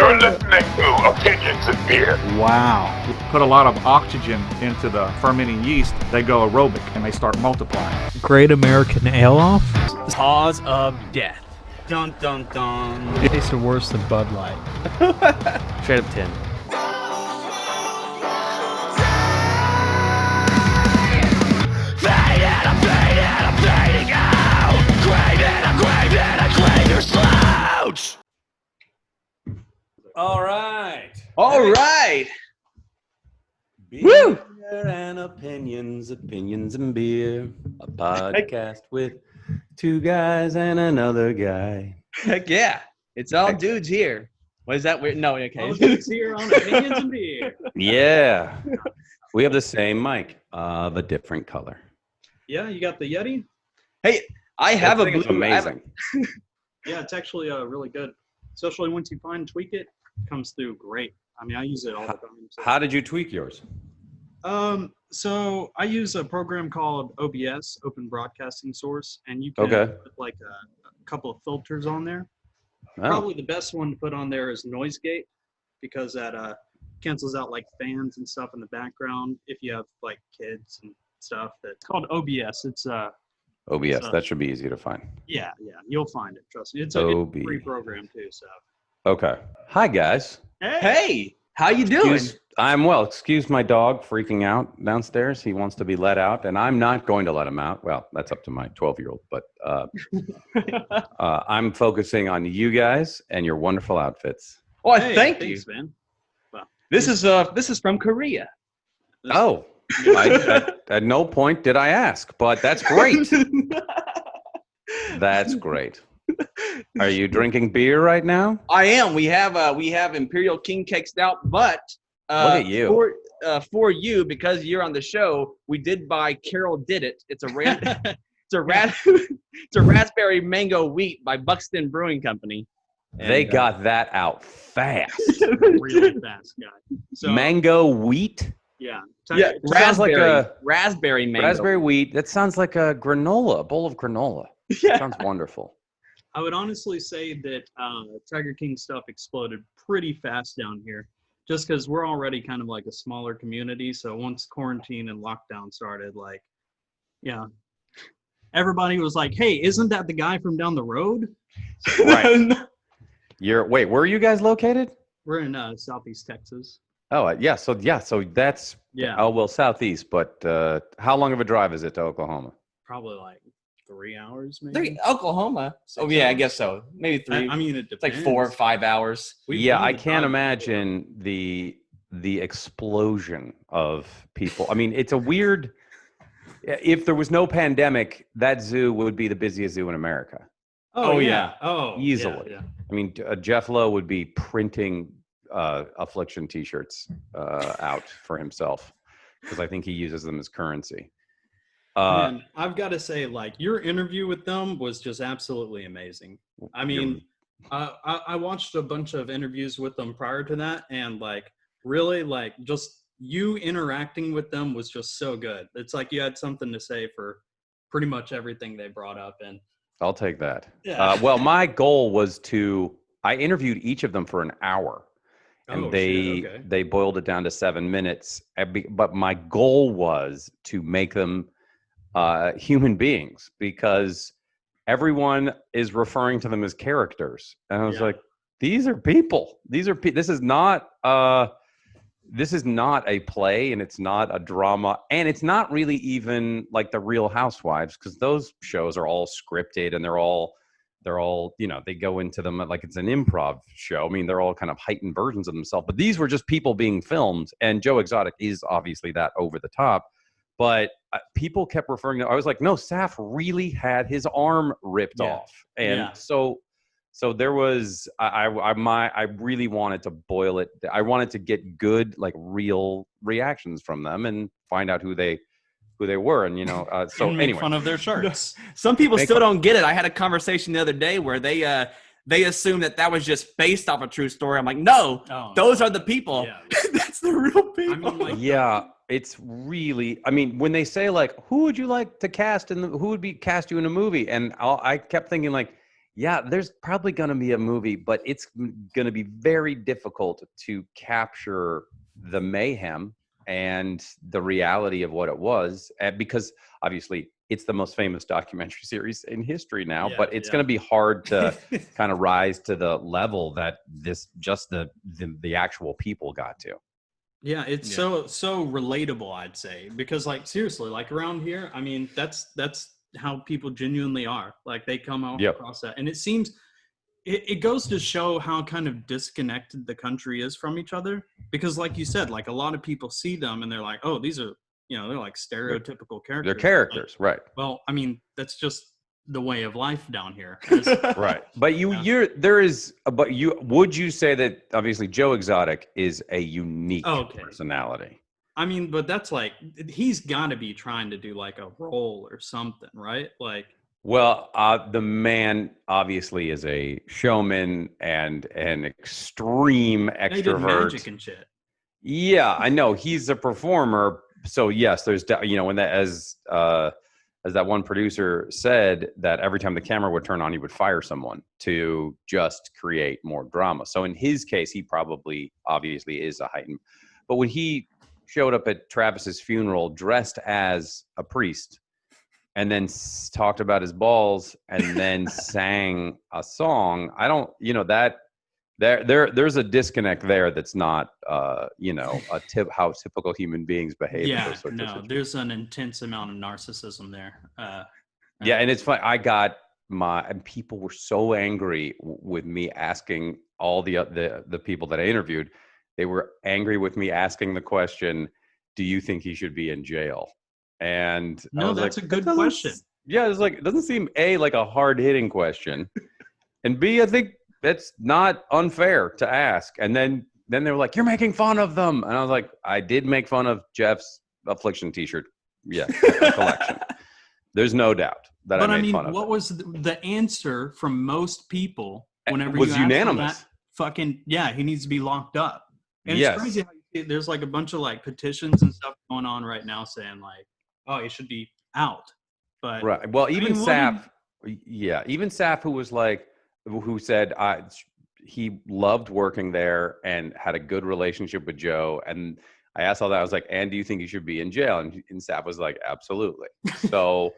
You're listening to Opinions in Beer. Wow. Put a lot of oxygen into the fermenting yeast. They go aerobic and they start multiplying. Great American Ale Off. Cause of death. Dun dun dun. It tasted worse than Bud Light. Straight up 10. All right. All right. Beer and opinions and beer. A podcast with two guys and another guy. Heck yeah. It's all dudes here. What is that weird? No, okay. All dudes here on Opinions and Beer. Yeah. We have the same mic of a different color. Yeah, you got the Yeti? Hey, I have That a thing is blue. amazing. Yeah, it's actually really good. Especially once you fine tweak it, it comes through great. I mean, I use it all the time. So. How did you tweak yours? So I use a program called OBS, Open Broadcasting Source, and you can put like a couple of filters on there. Oh. Probably the best one to put on there is Noise Gate, because that cancels out like fans and stuff in the background if you have like kids and stuff. That's called OBS. It's OBS. That should be easy to find. yeah, you'll find it. Trust me. It's a free program too. So. Okay. Hi, guys. Hey, how you doing? I'm well. Excuse my dog freaking out downstairs. He wants to be let out, and I'm not going to let him out. Well, that's up to my 12-year-old, but I'm focusing on you guys and your wonderful outfits. Oh, Hey, thank thanks, you, man. Well, This is from Korea. Oh, at no point did I ask, but that's great. That's great. Are you drinking beer right now? I am. We have Imperial King Cake Stout, but Look at you. For you, because you're on the show, we did buy Carol Did It. It's a raspberry mango wheat by Buxton Brewing Company. They got that out fast. really fast guy. So, Mango wheat? Yeah. Yeah, Sounds like raspberry mango. Raspberry wheat. That sounds like a granola, a bowl of granola. Yeah. Sounds wonderful. I would honestly say that Tiger King stuff exploded pretty fast down here, just because we're already kind of like a smaller community. So once quarantine and lockdown started, like, yeah, everybody was like, "Hey, isn't that the guy from down the road?" Right. Wait, where are you guys located? We're in Southeast Texas. Oh, yeah. So that's Yeah. Oh, well, southeast. But how long of a drive is it to Oklahoma? Probably like 3 hours, maybe. Three, Oklahoma. 6 Oh yeah, I hours? guess so. Maybe 3. I mean, it it's like depends. 4 or 5 hours. Yeah, I need to can't drive imagine the explosion of people. I mean, it's a weird. If there was no pandemic, that zoo would be the busiest zoo in America. Oh yeah. yeah. Oh, Easily. Yeah. I mean, Jeff Lowe would be printing Affliction T-shirts out for himself because I think he uses them as currency. Man, I've got to say, like, your interview with them was just absolutely amazing. I mean, I watched a bunch of interviews with them prior to that, and like, really, like, just you interacting with them was just so good. It's like you had something to say for pretty much everything they brought up, and I'll take that. Yeah. Well, my goal was I interviewed each of them for an hour. And Oh, they shit, okay. they boiled it down to 7 minutes. But my goal was to make them human beings, because everyone is referring to them as characters. And I was Yeah. like, these are people. This is not a play, and it's not a drama, and it's not really even like the Real Housewives, because those shows are all scripted and they're all, they go into them like it's an improv show. I mean, they're all kind of heightened versions of themselves, but these were just people being filmed, and Joe Exotic is obviously that over the top, but people kept referring to, I was like, no, Saf really had his arm ripped off. And so there was, I really wanted to boil it. I wanted to get good, like real reactions from them and find out who they were. And, so make anyway. fun of their shirts. Some people still don't get it. I had a conversation the other day where they assume that was just based off a true story. I'm like, no, those are the people. Yeah. That's the real people. I mean, like, Yeah, it's really, I mean, when they say like, who would you like to cast who would be cast you in a movie? And I kept thinking like, Yeah, there's probably going to be a movie, but it's going to be very difficult to capture the mayhem and the reality of what it was, because obviously it's the most famous documentary series in history now. But it's going to be hard to kind of rise to the level that the actual people got to. Yeah, it's so relatable, I'd say, because like seriously, like around here, I mean, that's how people genuinely are. Like they come out across that, and it seems it goes to show how kind of disconnected the country is from each other. Because, like you said, like a lot of people see them and they're like, oh, these are they're like stereotypical characters. They're characters, like, right? Well, I mean, that's just the way of life down here. Right. But would you say that obviously Joe Exotic is a unique personality? I mean, but that's like, he's got to be trying to do like a role or something, right? Like, well, the man obviously is a showman and an extreme extrovert. He did magic and shit. Yeah, I know he's a performer. So yes, there's when that as that one producer said that every time the camera would turn on, he would fire someone to just create more drama. So in his case, he probably obviously is a heightened. But when he showed up at Travis's funeral dressed as a priest and then talked about his balls and then sang a song, I don't, that there's a disconnect there that's not, how typical human beings behave. Yeah, no, there's an intense amount of narcissism there. Yeah, and it's funny. And people were so angry with me asking all the people that I interviewed. They were angry with me asking the question, "Do you think he should be in jail?" And no, that's a good question. Yeah, it's like it doesn't seem A, like a hard hitting question, and B, I think that's not unfair to ask. And then they were like, "You're making fun of them," and I was like, "I did make fun of Jeff's Affliction T-shirt, collection. There's no doubt that I made fun of. What was the answer from most people whenever it was you unanimous? He needs to be locked up. And it's crazy how there's like a bunch of like petitions and stuff going on right now saying like, oh, he should be out. But right. Well, even Saf, even Saf, who said he loved working there and had a good relationship with Joe. And I asked all that. I was like, and do you think he should be in jail? And Saf was like, absolutely. So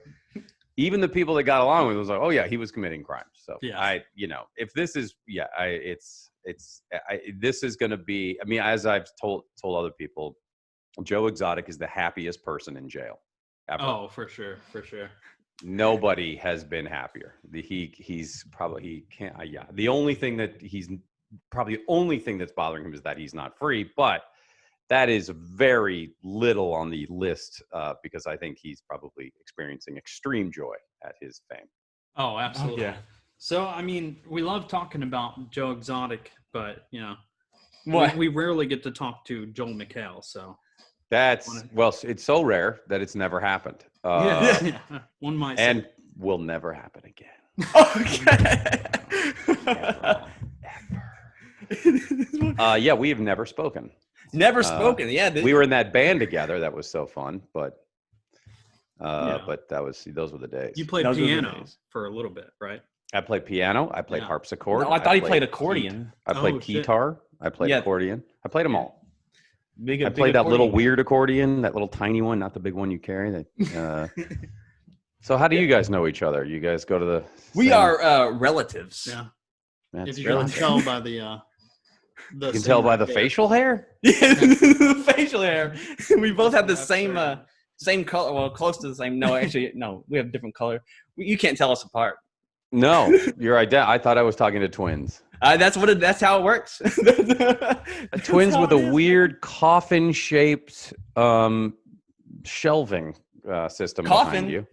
even the people that got along with it was like, oh yeah, he was committing crimes. So if this is, this is going to be, I mean, as I've told other people, Joe Exotic is the happiest person in jail ever. Oh, for sure. Nobody has been happier. The only thing that's bothering him is that he's not free, but that is very little on the list because I think he's probably experiencing extreme joy at his fame. Oh, absolutely. Yeah. So, I mean, we love talking about Joe Exotic, but, we rarely get to talk to Joel McHale, so. It's so rare that it's never happened. One might say. And will never happen again. Okay. We have never spoken. Never spoken. We were in that band together. That was so fun, but those were the days. You played piano for a little bit, right? I played piano. I played harpsichord. No, I thought he played accordion. I played guitar. I played accordion. I played them all. I played that little weird accordion, that little tiny one, not the big one you carry. So how do you guys know each other? You guys go to the We are relatives. Yeah. That's if you can tell by the you can tell by the facial hair? The facial hair. We both have the same color. Well, close to the same. No, actually, no. We have different color. You can't tell us apart. No, you're I thought I was talking to twins. That's how it works. Twins with a weird coffin-shaped shelving system behind you.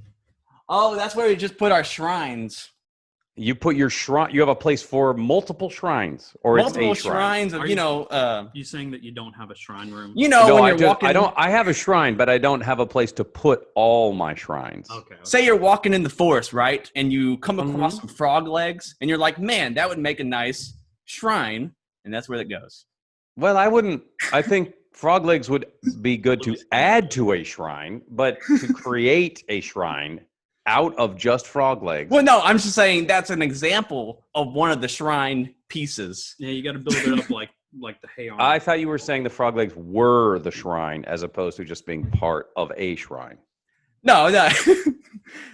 Oh, that's where we just put our shrines. You put your shrine. You have a place for multiple shrines, or multiple it's a shrine. shrines of you saying that you don't have a shrine room? When you're walking. I have a shrine, but I don't have a place to put all my shrines. Okay. Say you're walking in the forest, right, and you come across some frog legs, and you're like, "Man, that would make a nice shrine," and that's where it goes. Well, I wouldn't. I think frog legs would be good to add to a shrine, but to create a shrine, out of just frog legs. Well, no, I'm just saying that's an example of one of the shrine pieces. Yeah, you got to build it up like the hay armor. I thought you were saying the frog legs were the shrine as opposed to just being part of a shrine. No,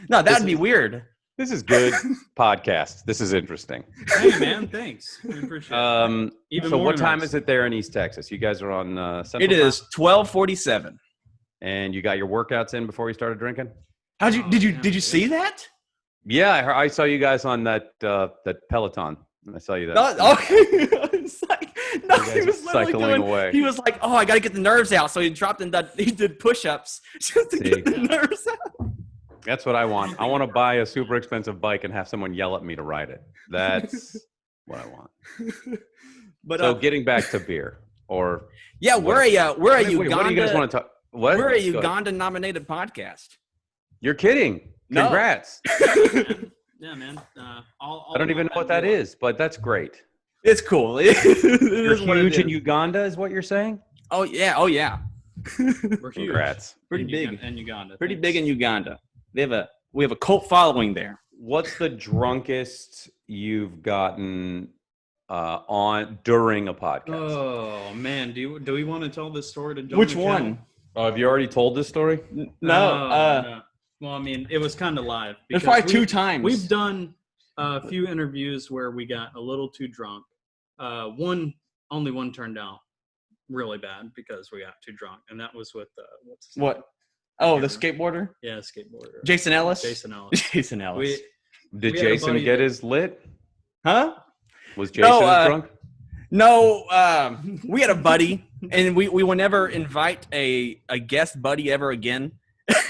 no, that'd be weird. This is good podcast. This is interesting. Hey, man, thanks. I appreciate it. Even so more what time nice. is it there in East Texas? You guys are on Central It Time? is 12:47. And you got your workouts in before you started drinking? Did you see that? Yeah, I saw you guys on that Peloton. I saw you that. No, okay. It's like, no, You guys he are was literally cycling doing. away. He was like, "Oh, I got to get the nerves out." So he dropped and he did push-ups just to See? get the nerves out. That's what I want. I want to buy a super expensive bike and have someone yell at me to ride it. That's what I want. But So getting back to beer, or yeah, we're a wait, Uganda. what do you guys want to talk? What? We're a Go ahead. Uganda-nominated podcast. You're kidding. No. Congrats. Yeah, man. I don't even know what that is, but that's great. It's cool. It You're is what it huge in is. Uganda, is what you're saying? Oh yeah. We're huge. Congrats. Pretty In big. In Uganda. Pretty Thanks. big in Uganda. We have a cult following there. What's the drunkest you've gotten on during a podcast? Oh man, do we want to tell this story to John? Which McCall? one? Oh, have you already told this story? No. No. Well, I mean, it was kind of live. There's because probably two times. We've done a few interviews where we got a little too drunk. Only one turned out really bad because we got too drunk, and that was with what's his name? What? Oh, the skateboarder, Yeah, skateboarder. Jason Ellis. Jason Ellis. Jason Ellis. Did We had a Jason buddy get that- his lit? Huh? Was Jason drunk? No. We had a buddy, and we will never invite a guest buddy ever again.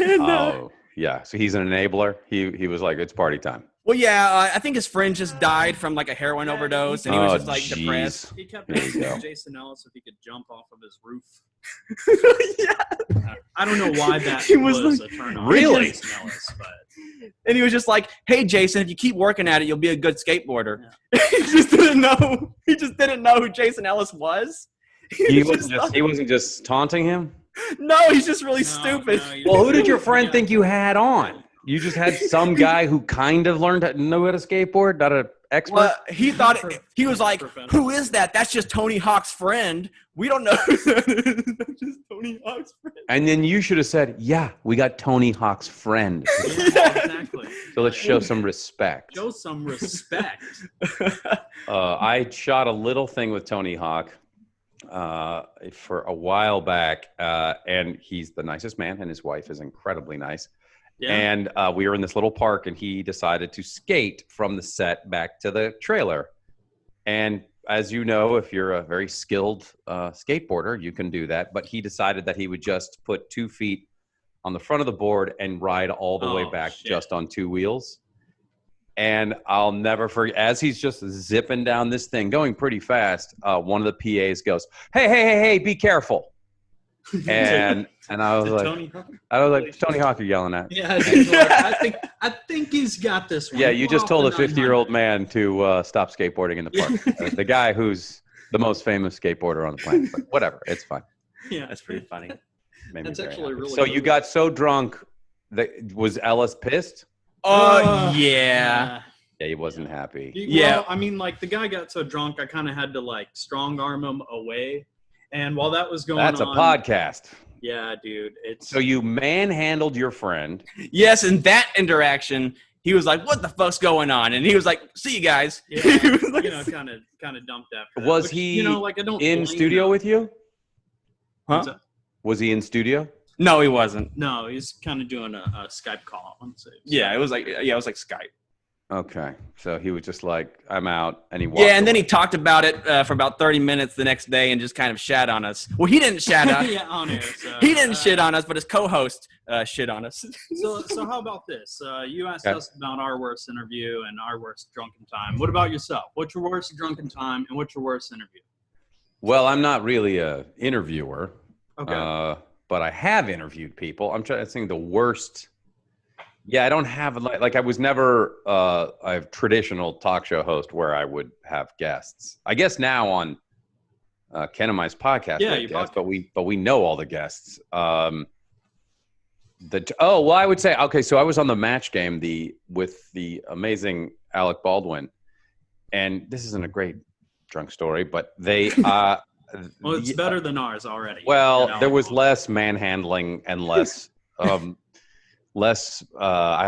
And, Oh, yeah. So he's an enabler. He was like, it's party time. well, yeah. I think his friend just died from like a heroin overdose, and he was Oh, just like jeez. depressed. He kept There you asking go. Jason Ellis if he could jump off of his roof. Yeah. I don't know why that He was was like- a turn on. Really? Jason Ellis, but And he was just like, "Hey, Jason, if you keep working at it, you'll be a good skateboarder." He just didn't know. He just didn't know who Jason Ellis was. He was wasn't just taunting him. No, he's just really No, stupid. no, you Well, who didn't. did your friend Yeah. think you had on? You just had some guy who kind of learned how to know how to skateboard, not an expert. Well, he thought he was like, Professional. "Who is that? That's just Tony Hawk's friend. We don't know who that is. That's just Tony Hawk's friend." And then you should have said, "Yeah, we got Tony Hawk's friend." Yeah, exactly. So let's show some respect. Show some respect. I shot a little thing with Tony Hawk for a while back, and he's the nicest man, and his wife is incredibly nice. Yeah. And we were in this little park, and he decided to skate from the set back to the trailer. And as you know, if you're a very skilled skateboarder, you can do that. But he decided that he would just put 2 feet on the front of the board and ride all the way Oh, back shit. just on 2 wheels. And I'll never forget, as he's just zipping down this thing, going pretty fast, one of the PAs goes, hey, be careful. And I was like, Tony Hawk? Tony Hawk, you're yelling at. Yeah, I think he's got this one. Yeah, you just Off told a the 50-year-old 900. man to stop skateboarding in the park. The guy who's the most famous skateboarder on the planet. But whatever, it's fine. Yeah, That's pretty funny. Made me That's very actually happy. really So cool. you got so drunk that was Ellis pissed? Oh yeah. Yeah, he wasn't happy. Yeah. Well, I mean, like the guy got so drunk, I kind of had to like strong arm him away. And while that was going That's a on, podcast. Yeah, dude, it's So you manhandled your friend. Yes, and that interaction, he was like, "What the fuck's going on?" And he was like, "See you guys." yeah, He was like, kind of dumped after. That, Was which, he like I don't in blame studio him. with you? What's Huh? that? Was he in studio? No, he wasn't. No, he's kind of doing a Skype call. I want to say. Yeah, it was like Skype. Okay. So he was just like, I'm out. And he walked Yeah, and then away. he talked about it for about 30 minutes the next day and just kind of shat on us. Well, he didn't shat on yeah, on air. So, He didn't shit on us, but his co-host shit on us. So how about this? You asked Okay. us about our worst interview and our worst drunken time. What about yourself? What's your worst drunken time and what's your worst interview? Well, I'm not really a interviewer. Okay. But I have interviewed people. I'm trying to think the worst. Yeah, I don't have like I was never a traditional talk show host where I would have guests. I guess now on Ken and My's podcast, Yeah, we have your guests, but we know all the guests. Well, I would say, okay, so I was on the Match Game with the amazing Alec Baldwin, and this isn't a great drunk story, but they Well, it's better than ours already. well, there was less manhandling and less I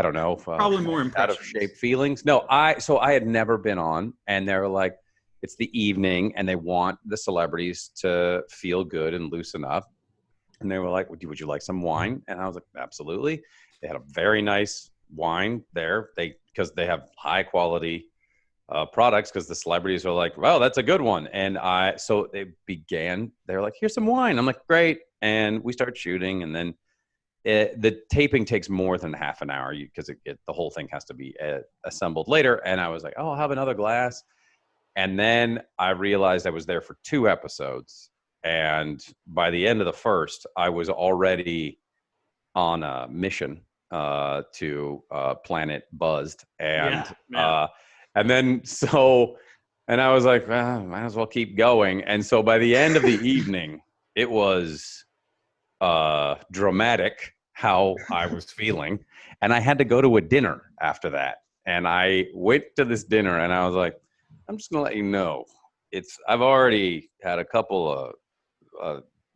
don't know, probably more out of impressions. shape feelings. No, I had never been on, and they were like, it's the evening, and they want the celebrities to feel good and loosen up. And they were like, would you like some wine? And I was like, absolutely. They had a very nice wine there. Because they have high quality products, because the celebrities are like, well, that's a good one. And so they were like, here's some wine. I'm like, great. And we started shooting, and then the taping takes more than half an hour because the whole thing has to be assembled later. And I was like, oh, I'll have another glass. And then I realized I was there for 2 episodes. And by the end of the first, I was already on a mission to Planet Buzzed. And and I was like, well, might as well keep going. And so by the end of the evening, it was dramatic how I was feeling. And I had to go to a dinner after that. And I went to this dinner, and I was like, I'm just going to let you know, I've already had a couple of,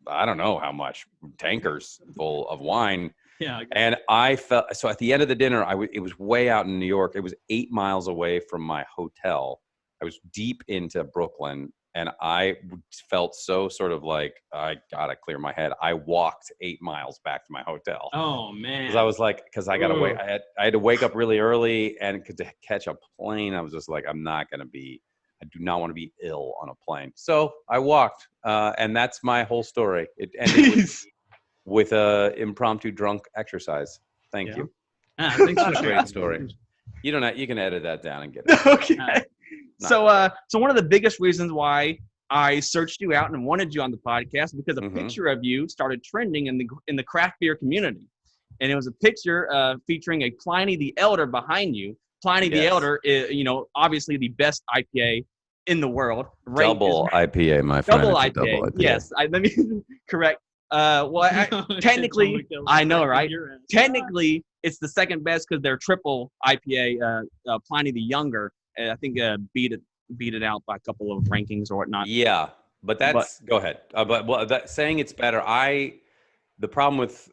I don't know how much, tankers full of wine. Yeah. And I felt, so at the end of the dinner, it was way out in New York. It was 8 miles away from my hotel. I was deep into Brooklyn, and I felt so sort of like, I got to clear my head. I walked 8 miles back to my hotel. Oh, man. Because I was like, I got to wait. I had to wake up really early, and to catch a plane, I was just like, I do not want to be ill on a plane. So I walked, and that's my whole story. It ended with a impromptu drunk exercise. Thank you. Thanks for Great story. You can edit that down and get it. Okay. So one of the biggest reasons why I searched you out and wanted you on the podcast, because a picture of you started trending in the craft beer community, and it was a picture featuring a Pliny the Elder behind you. Pliny the Elder is, obviously the best IPA in the world. Double IPA, my friend. Double IPA. Yes, let me correct. Technically, I know, right? Technically, it's the second best because they're triple IPA. Pliny the Younger, I think, beat it out by a couple of rankings or whatnot. Yeah, but go ahead. Saying it's better. The problem with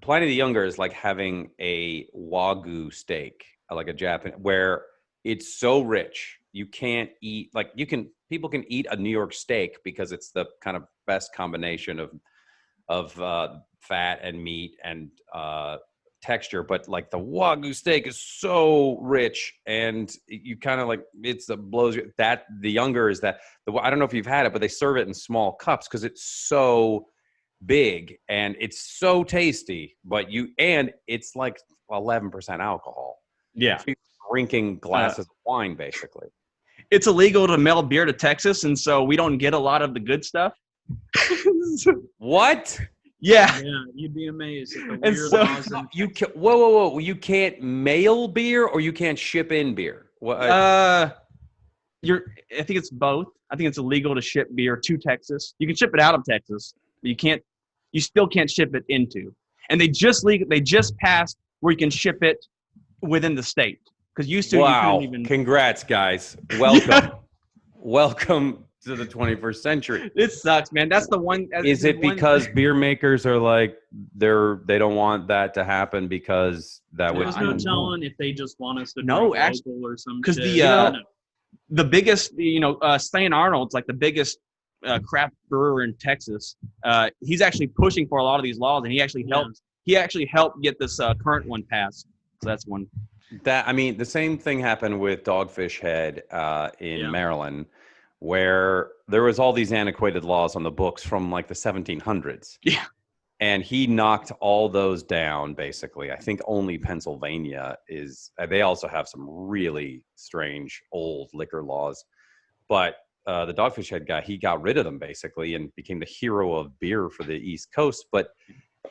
Pliny the Younger is like having a Wagyu steak, like a Japanese, where it's so rich you can't eat. Like people can eat a New York steak because it's the kind of best combination of fat and meat and texture, but like the Wagyu steak is so rich, and you kind of like blows you. That the Younger is that I don't know if you've had it, but they serve it in small cups because it's so big and it's so tasty. But it's like 11% alcohol. Yeah, so you're drinking glasses of wine basically. It's illegal to mail beer to Texas, and so we don't get a lot of the good stuff. What? Yeah, you'd be amazed at the And weird so- laws. Whoa! You can't mail beer, or you can't ship in beer. I think it's both. I think it's illegal to ship beer to Texas. You can ship it out of Texas, but you still can't ship it into. And they just passed where you can ship it within the state. Because used to, you couldn't even. Congrats, guys. Welcome. Welcome to the 21st century. It sucks, man. That's the one. Is it because beer makers are like they don't want that to happen because that would? There's no telling if they just want us to No, drink actually, local or some because shit. the biggest, Stan Arnold's like the biggest craft brewer in Texas. He's actually pushing for a lot of these laws, and he actually helped. He actually helped get this current one passed. So that's one. The same thing happened with Dogfish Head in Maryland, where there was all these antiquated laws on the books from like the 1700s. Yeah. And he knocked all those down, basically. I think only Pennsylvania they also have some really strange old liquor laws. But the Dogfish Head guy, he got rid of them, basically, and became the hero of beer for the East Coast. But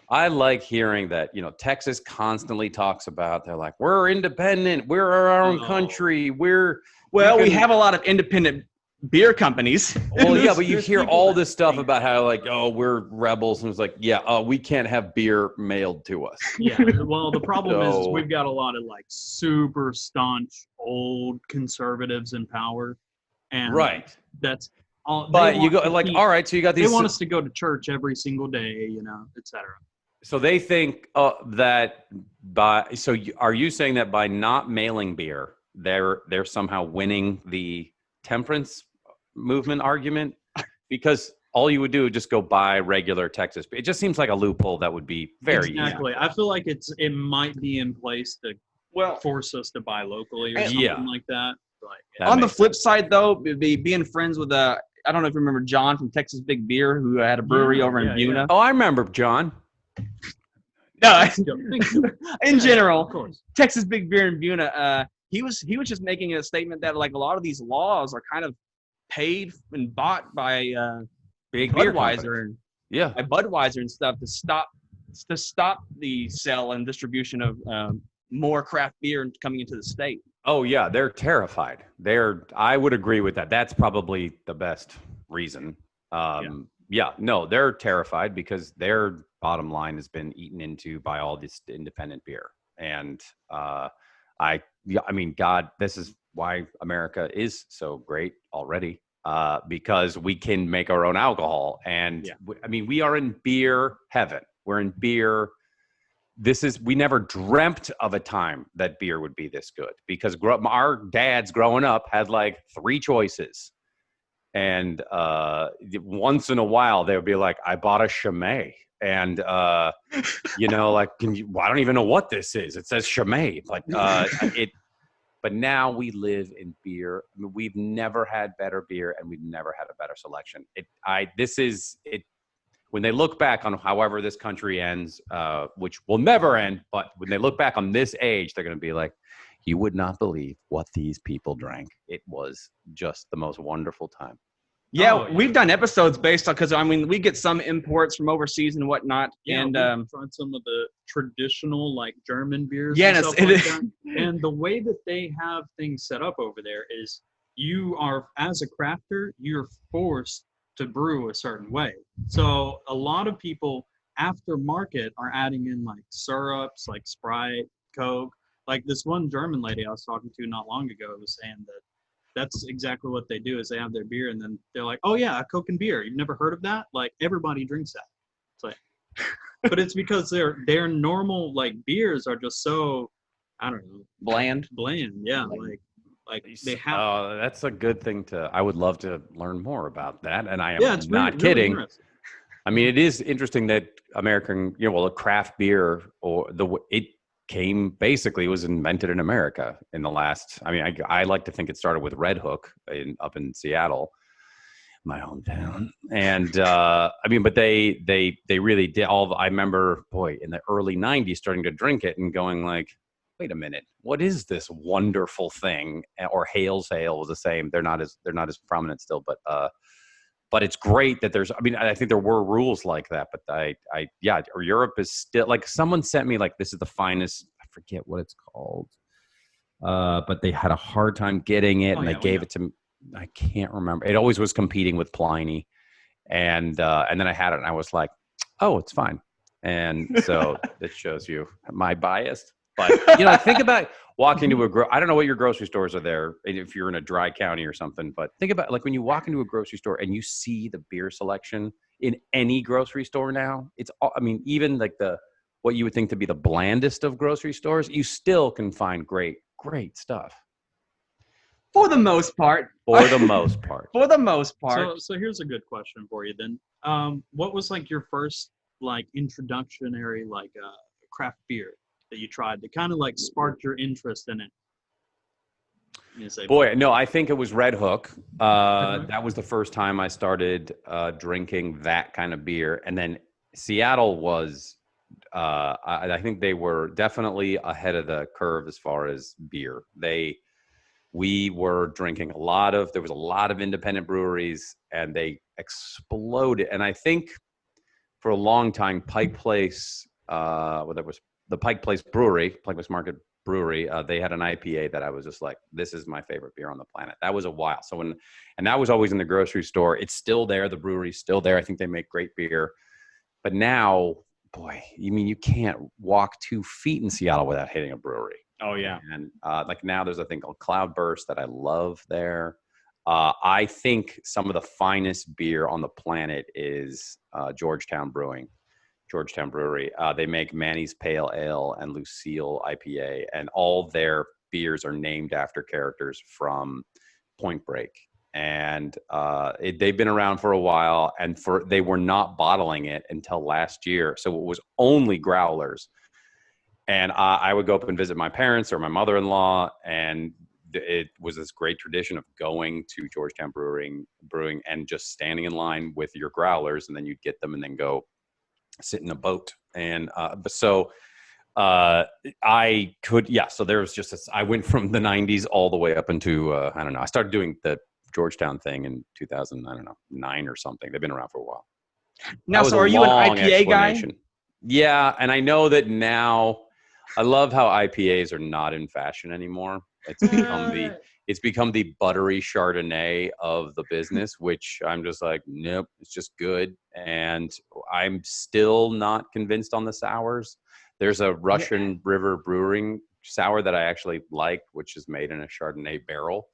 I like hearing that, Texas constantly talks about, they're like, we're independent, we're our own country, we have a lot of independent beer companies. Well, yeah, but you There's hear people all that this stuff think- about how like, oh, we're rebels, and it's like, yeah, we can't have beer mailed to us. Yeah. Well, the problem is So- we've got a lot of like super staunch old conservatives in power, and Right. that's all. But you go like, all right, so you got They these. want us to go to church every single day, etc. So they think that are you saying that by not mailing beer, they're somehow winning the temperance movement argument? Because all you would do is just go buy regular Texas beer. It just seems like a loophole that would be very Exactly. I feel like it might be in place to Well, force us to buy locally or And- something Yeah. like that. Like, That on the makes flip side, though, being friends with I don't know if you remember John from Texas Big Beer, who had a brewery Yeah, over in yeah, Buna. Oh, I remember John. No, Thank you. in general, Of course. Texas Big Beer in Buna. He was just making a statement that like a lot of these laws are kind of paid and bought by Big beer company. Budweiser and Yeah. by Budweiser and stuff to stop the sale and distribution of more craft beer coming into the state. Oh yeah, they're terrified. I would agree with that. That's probably the best reason. No, they're terrified because their bottom line has been eaten into by all this independent beer. And I mean, God, this is why America is so great already. Because we can make our own alcohol. And we are in beer heaven. We're in beer. We never dreamt of a time that beer would be this good, because our dads growing up had like 3 choices. And once in a while they would be like, I bought a Chimay. And, like, I don't even know what this is. It says Chimay. Like, but now we live in beer. I mean, we've never had better beer, and we've never had a better selection. When they look back on however this country ends, which will never end, but when they look back on this age, they're going to be like, you would not believe what these people drank. It was just the most wonderful time. Yeah, we've done episodes based on, because we get some imports from overseas and whatnot. Yeah, and we've tried some of the traditional like German beers. Yeah, and and stuff like that. And the way that they have things set up over there is you are, as a crafter, you're forced to brew a certain way. So a lot of people after market are adding in like syrups, like Sprite, Coke. Like this one German lady I was talking to not long ago was saying that that's exactly what they do is they have their beer and then they're like, oh yeah, a Coke and beer. You've never heard of that? Like everybody drinks that. It's like, but it's because their normal like beers are just so, I don't know, bland. Yeah, like they have. Oh, that's a good thing I would love to learn more about that. And I am Yeah, it's not really kidding. interesting. I mean, it is interesting that American, a craft beer it was invented in America in the last, I like to think it started with Red Hook up in Seattle, my hometown. And but they really did I remember, in the early 90s starting to drink it and going like, wait a minute, what is this wonderful thing? Or Hales Ale was the same. They're not as prominent still, but it's great that I think there were rules like that, but Europe is still, like, someone sent me like, this is the finest, I forget what it's called, but they had a hard time getting it, and they gave it to me. I can't remember. It always was competing with Pliny, and then I had it, and I was like, oh, it's fine. And so that shows you my bias. But think about walking to I don't know what your grocery stores are there if you're in a dry county or something, but think about like when you walk into a grocery store and you see the beer selection in any grocery store now. It's even like what you would think to be the blandest of grocery stores, you still can find great stuff. For the most part. For the most part. For the most part. So here's a good question for you then. What was like your first like introductionary like craft beer that you tried that kind of like sparked your interest in it? I think it was Red Hook. That was the first time I started drinking that kind of beer. And then Seattle was, I think they were definitely ahead of the curve as far as beer. We were drinking there was a lot of independent breweries, and they exploded. And I think for a long time, Pike Place, that was the Pike Place Brewery, Pike Place Market brewery. They had an IPA that I was just like, this is my favorite beer on the planet. That was a while. And that was always in the grocery store. It's still there. The brewery's still there. I think they make great beer. But now, boy, you can't walk 2 feet in Seattle without hitting a brewery. Oh yeah. And like now there's a thing called Cloudburst that I love there. I think some of the finest beer on the planet is Georgetown Brewery. They make Manny's Pale Ale and Lucille IPA, and all their beers are named after characters from Point Break. And they've been around for a while, and they were not bottling it until last year. So it was only growlers. And I would go up and visit my parents or my mother-in-law, and it was this great tradition of going to Georgetown Brewing and just standing in line with your growlers, and then you'd get them and then go sit in a boat. And so I could, so there was just I went from the 90s all the way up into, I don't know, I started doing the Georgetown thing in 2009 or something. They've been around for a while. Now, so are you an IPA guy? Yeah, and I know that now. I love how IPAs are not in fashion anymore. It's become the buttery Chardonnay of the business, which I'm just like, nope, it's just good. And I'm still not convinced on the sours. There's a Russian River Brewing sour that I actually like, which is made in a Chardonnay barrel.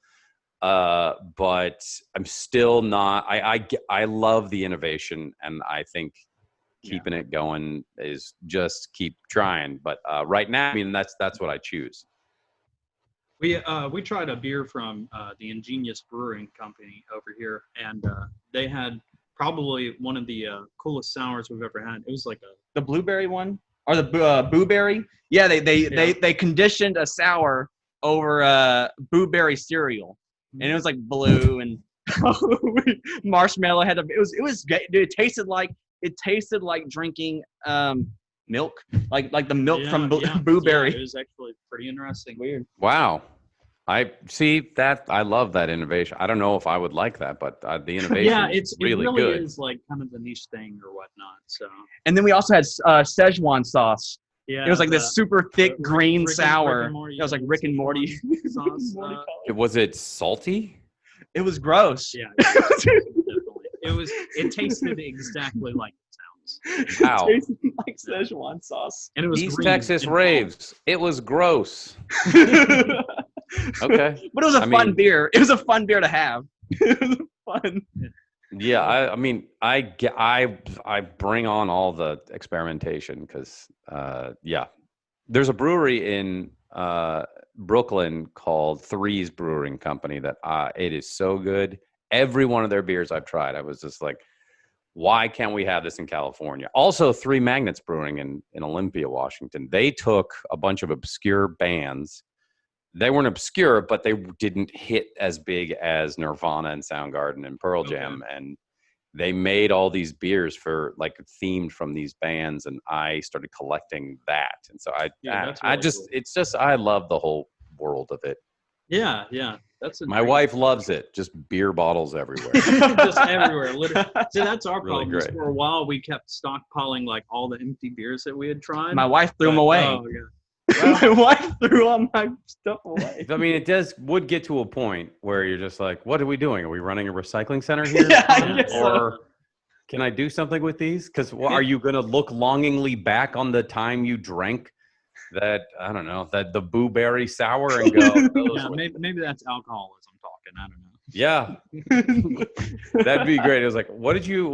But I'm still not. I love the innovation, and I think keeping it going is just keep trying. But right now, that's what I choose. We tried a beer from the Ingenious Brewing Company over here, and they had probably one of the coolest sours we've ever had. It was like the blueberry one or the blueberry. Yeah, they conditioned a sour over blueberry cereal, and it was like blue and marshmallow had it was dude, it tasted like drinking milk, like the milk from blueberry. Yeah, it was actually pretty interesting. Weird. Wow. I see that. I love that innovation. I don't know if I would like that, but the innovation is really good. It really is like kind of a niche thing or whatnot. So. And then we also had Szechuan sauce. Yeah, it was like this super thick green sour. It was like Rick and Morty sauce. Was it salty? It was gross. Yeah, definitely. It tasted exactly like it sounds. Wow. It tasted like Szechuan sauce. And it was East green Texas raves. It was gross. Okay. But it was a fun beer. It was a fun beer to have. It was fun. Yeah, I bring on all the experimentation because there's a brewery in Brooklyn called Threes Brewing Company that it is so good. Every one of their beers I've tried, I was just like, why can't we have this in California? Also, Three Magnets Brewing in Olympia, Washington. They took a bunch of obscure bands. They weren't obscure, but they didn't hit as big as Nirvana and Soundgarden and Pearl Jam. And they made all these beers for like themed from these bands. And I started collecting that. And so I love the whole world of it. Yeah. My wife loves it. Just beer bottles everywhere. Just everywhere. Literally. See, that's our Really problem. great. For a while, we kept stockpiling like all the empty beers that we had tried. My wife threw them away. Oh, yeah. My wife threw all my stuff away. I mean, would get to a point where you're just like, what are we doing? Are we running a recycling center here? Yeah, I guess or can I do something with these? Because are you going to look longingly back on the time you drank that, I don't know, that the blueberry sour and go, yeah, maybe that's alcoholism talking. I don't know. Yeah, that'd be great. It was like, when did you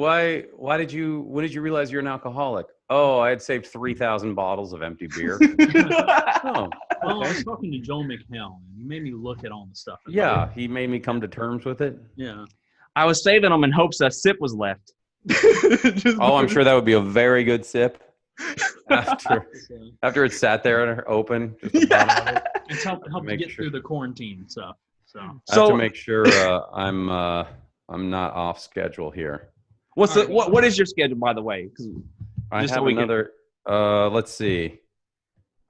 realize you're an alcoholic? Oh, I had saved 3,000 bottles of empty beer. Well, I was talking to Joel McHale, and he made me look at all the stuff. Yeah, he made me come to terms with it. Yeah. I was saving them in hopes a sip was left. I'm sure that would be a very good sip after it sat there and open. Just the bottom of it. It's helped to get through the quarantine stuff. So I have to make sure I'm not off schedule here. What is your schedule, by the way? I have another. Let's see.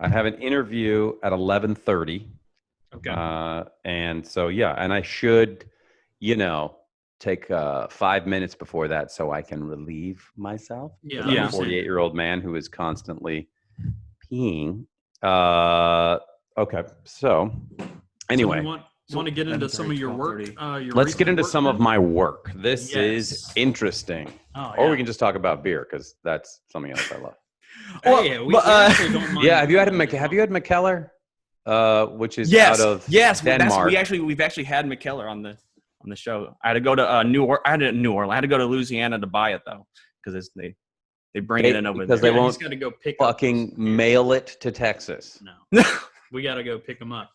I have an interview at 11:30. Okay. And so and I should, take 5 minutes before that so I can relieve myself. Yeah. I'm a 48-year-old man who is constantly peeing. Okay. So anyway, So you want to get into some of your work? let's get recent into work some of then? my work. This is Yes. interesting. Oh, Or yeah. we can just talk about beer because that's something else I love. Hey, we actually don't mind Yeah, have you had doing that as have you had McKellar? Which is Yes, out of yes. Denmark. We've actually had McKellar on the show. I had to go to New Orleans. I had to go to Louisiana to buy it though, because they bring it in over because there. they won't He's got to go pick up fucking those- mail it to Texas. No, we got to go pick them up.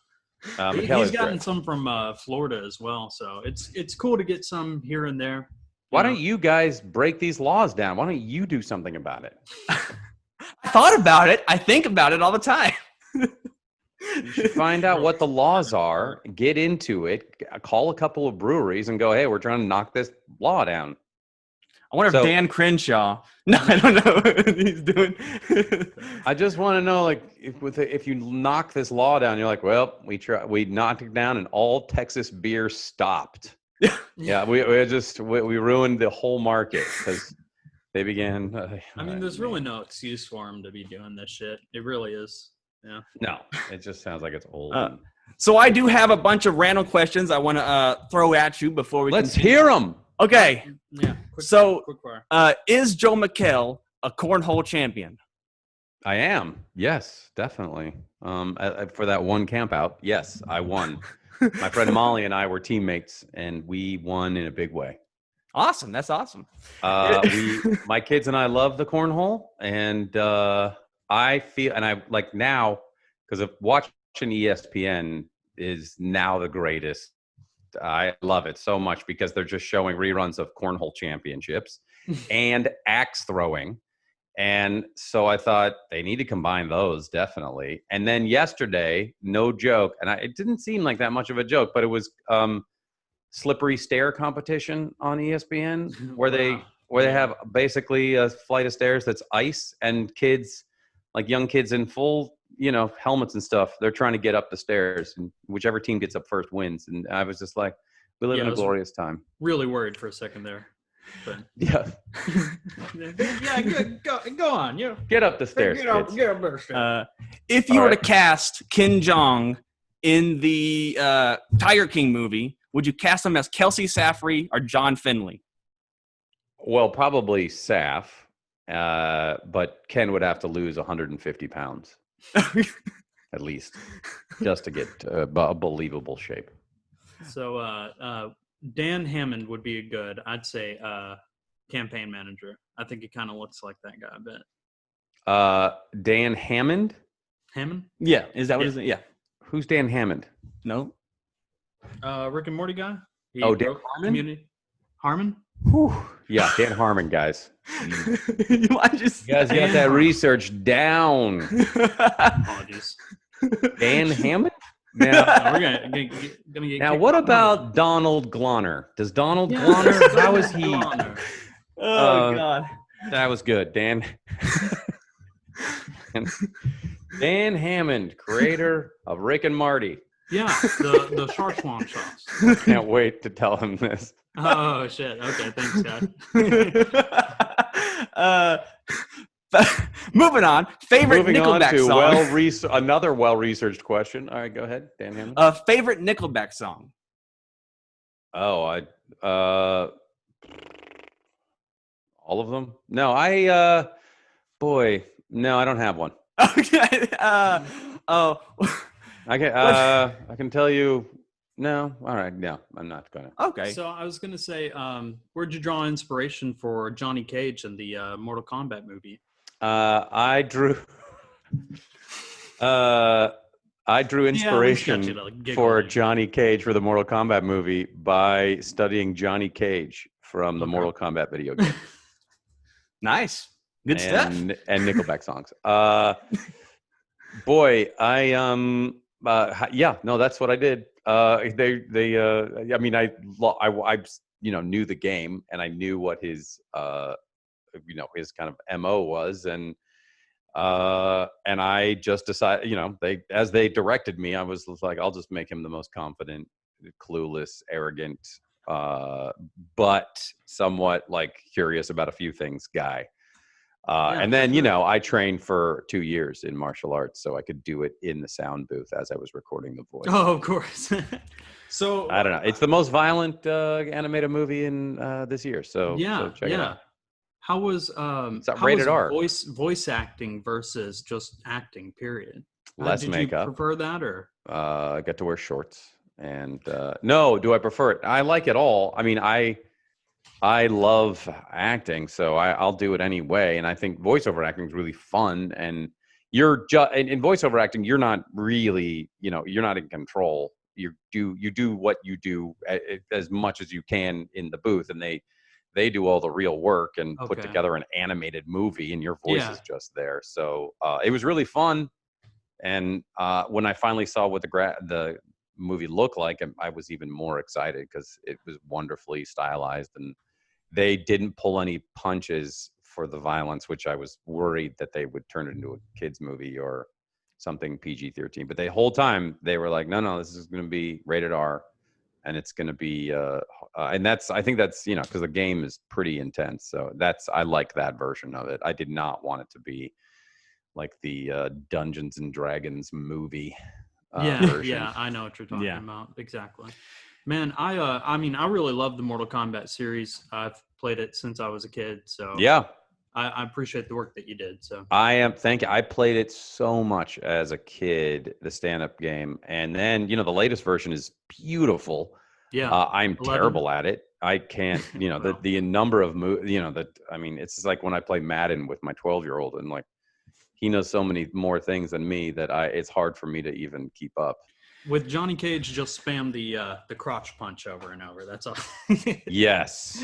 McKellar's He's gotten great. some from Florida as well, so it's cool to get some here and there. Why don't you guys break these laws down? Why don't you do something about it? I thought about it. I think about it all the time. You should find out what the laws are, get into it, call a couple of breweries and go, hey, we're trying to knock this law down. I wonder So- if Dan Crenshaw. No, I don't know what he's doing. I just want to know, like, if you knock this law down, you're like, well, we knocked it down and all Texas beer stopped. Yeah, we ruined the whole market because they began. I mean, there's really no excuse for him to be doing this shit. It really is. Yeah. no. It just sounds like it's old. So I do have a bunch of random questions I want to throw at you before we. Let's continue. hear them. Okay. Yeah. So- quick fire. Is Joe McHale a cornhole champion? I am. Yes, definitely. For that one camp out, yes, I won. My friend Molly and I were teammates, and we won in a big way. Awesome. That's awesome. My kids and I love the cornhole, and I feel, and I like now because of watching ESPN is now the greatest. I love it so much because they're just showing reruns of cornhole championships and axe throwing. And so I thought they need to combine those definitely. And then yesterday, no joke, and it didn't seem like that much of a joke, but it was slippery stair competition on ESPN where they have basically a flight of stairs that's ice and kids, like young kids in full, helmets and stuff. They're trying to get up the stairs, and whichever team gets up first wins. And I was just like, we live in a glorious time. Really worried for a second there. But Yeah. yeah, go on. Yeah. Get up the stairs, kids. If you were to cast Ken Jeong in the Tiger King movie, would you cast him as Kelsey Saffery or John Finley? Well, probably Saf, but Ken would have to lose 150 pounds at least just to get a believable shape. So Dan Hammond would be good. I'd say campaign manager. I think he kind of looks like that guy a bit. Dan Hammond? Hammond? Yeah. Is that what his name? Yeah. Who's Dan Hammond? No. Rick and Morty guy? He Dan broke Harmon? Community. Harmon? Whew. Yeah, Dan Harmon, guys. You guys You guys got that research down. Apologies. Dan Hammond? Now, We're gonna get now kicked what off. about Donald Glonner? Does Donald Yeah, Glonner, how is he? Glonner. Oh God. That was good, Dan. Dan Hammond, creator of Rick and Morty. Yeah, the Shark Swamp shots. Can't wait to tell him this. Oh shit. Okay, thanks, guys. Moving on. Favorite Moving on Nickelback to song. another well-researched question. All right, go ahead, Dan Hammond. Favorite Nickelback song. All of them? No, no, I don't have one. Okay. I can tell you. No, all right, no, I'm not gonna. Okay. So I was gonna say, where'd you draw inspiration for Johnny Cage in the Mortal Kombat movie? I drew inspiration for Johnny Cage for the Mortal Kombat movie by studying Johnny Cage from the Mortal Kombat video game. Nice. Good stuff. And Nickelback songs. Boy, yeah, no, that's what I did. I mean, I knew the game and I knew what his his kind of MO was, and I just decided, as they directed me, I was like, I'll just make him the most confident, clueless, arrogant, but somewhat like curious about a few things guy. And then, I trained for 2 years in martial arts so I could do it in the sound booth as I was recording the voice. Oh, of course. So I don't know. It's the most violent animated movie in this year. So check it out. How was rated R. voice acting versus just acting? Period. Less did makeup. you prefer that or? I got to wear shorts, and no, do I prefer it? I like it all. I mean, I love acting, so I'll do it anyway. And I think voiceover acting is really fun. And you're just in voiceover acting, you're not really, you're not in control. You do what you do as much as you can in the booth, and they do all the real work and put together an animated movie, and your voice is just there. So it was really fun. And when I finally saw what the movie looked like, I was even more excited because it was wonderfully stylized, and they didn't pull any punches for the violence, which I was worried that they would turn it into a kids movie or something PG-13. But the whole time they were like, no, this is going to be rated R, and it's going to be, and I think that's because the game is pretty intense. So I like that version of it. I did not want it to be like the Dungeons and Dragons movie. Version. I know what you're talking about. Exactly. Man, I mean, I really love the Mortal Kombat series. I've played it since I was a kid. So yeah. I appreciate the work that you did. So thank you. I played it so much as a kid, the stand-up game, and then the latest version is beautiful. Yeah, I'm 11. Terrible at it. I can't. The number of I mean, it's just like when I play Madden with my 12-year-old, and like he knows so many more things than me that it's hard for me to even keep up. With Johnny Cage, just spam the crotch punch over and over. That's all. Yes.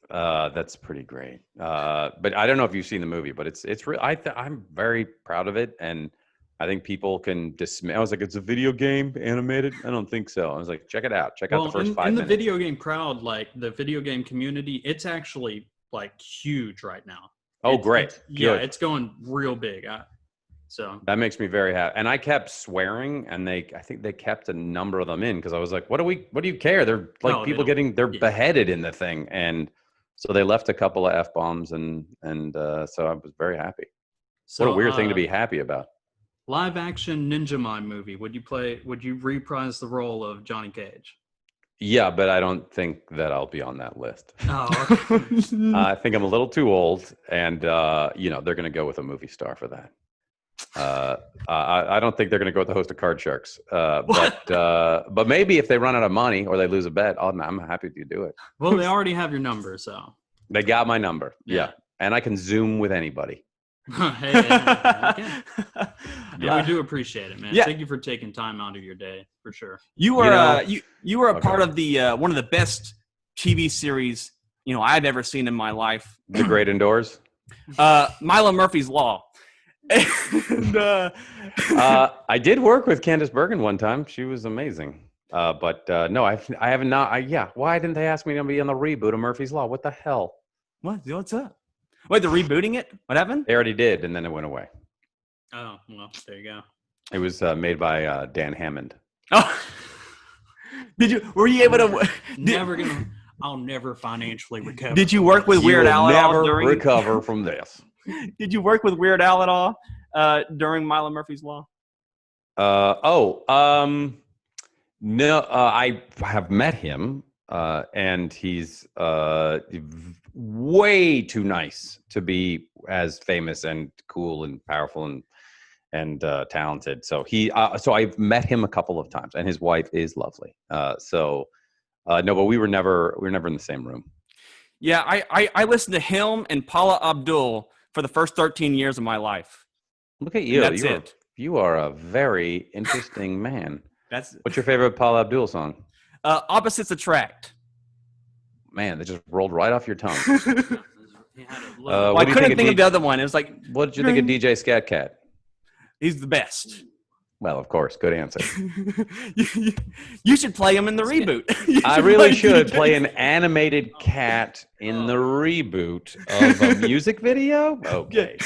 That's pretty great. But I don't know if you've seen the movie, but it's real. I'm very proud of it, and I think people can dismiss. I was like, it's a video game animated. I don't think so. I was like, check it out. Check out the first 5 minutes. In the video game crowd, like the video game community, it's actually like huge right now. Oh, great! It's going real big. So that makes me very happy. And I kept swearing, and I think they kept a number of them in because I was like, what do you care? They're like people they're beheaded in the thing, and so they left a couple of F-bombs, and so I was very happy. So, what a weird thing to be happy about. Live action Ninja Mime movie. Would you reprise the role of Johnny Cage? Yeah, but I don't think that I'll be on that list. Oh, okay. I think I'm a little too old, and they're going to go with a movie star for that. I don't think they're going to go with the host of Card Sharks. But maybe if they run out of money or they lose a bet, I'm happy to do it. Well, they already have your number, so they got my number. Yeah, and I can Zoom with anybody. Yeah. We do appreciate it, man. Yeah. Thank you for taking time out of your day, for sure. You were you were a part of the one of the best TV series I've ever seen in my life. The Great Indoors. Milo Murphy's Law. And, I did work with Candice Bergen one time. She was amazing. But no, I haven't. Why didn't they ask me to be on the reboot of Murphy's Law? What the hell? What's up? Wait, they're rebooting it? What happened? They already did, and then it went away. Oh, well, there you go. It was made by Dan Hammond. Oh, were you able to? I'll never financially recover. Did you work with Weird Al at all during? Recover from this. Did you work with Weird Al at all during Milo Murphy's Law? No, I have met him, and he's way too nice to be as famous and cool and powerful and talented. So I've met him a couple of times, and his wife is lovely. No, but we were never in the same room. Yeah, I listened to him and Paula Abdul for the first 13 years of my life. Look at you. That's it. You are a very interesting man. What's your favorite Paula Abdul song? Opposites Attract. Man, that just rolled right off your tongue. I couldn't think of the other one. It was like, what did you think of DJ Scat Cat? He's the best. Well, of course. Good answer. You should play him in the reboot. I really should play an animated cat in the reboot of a music video. Okay.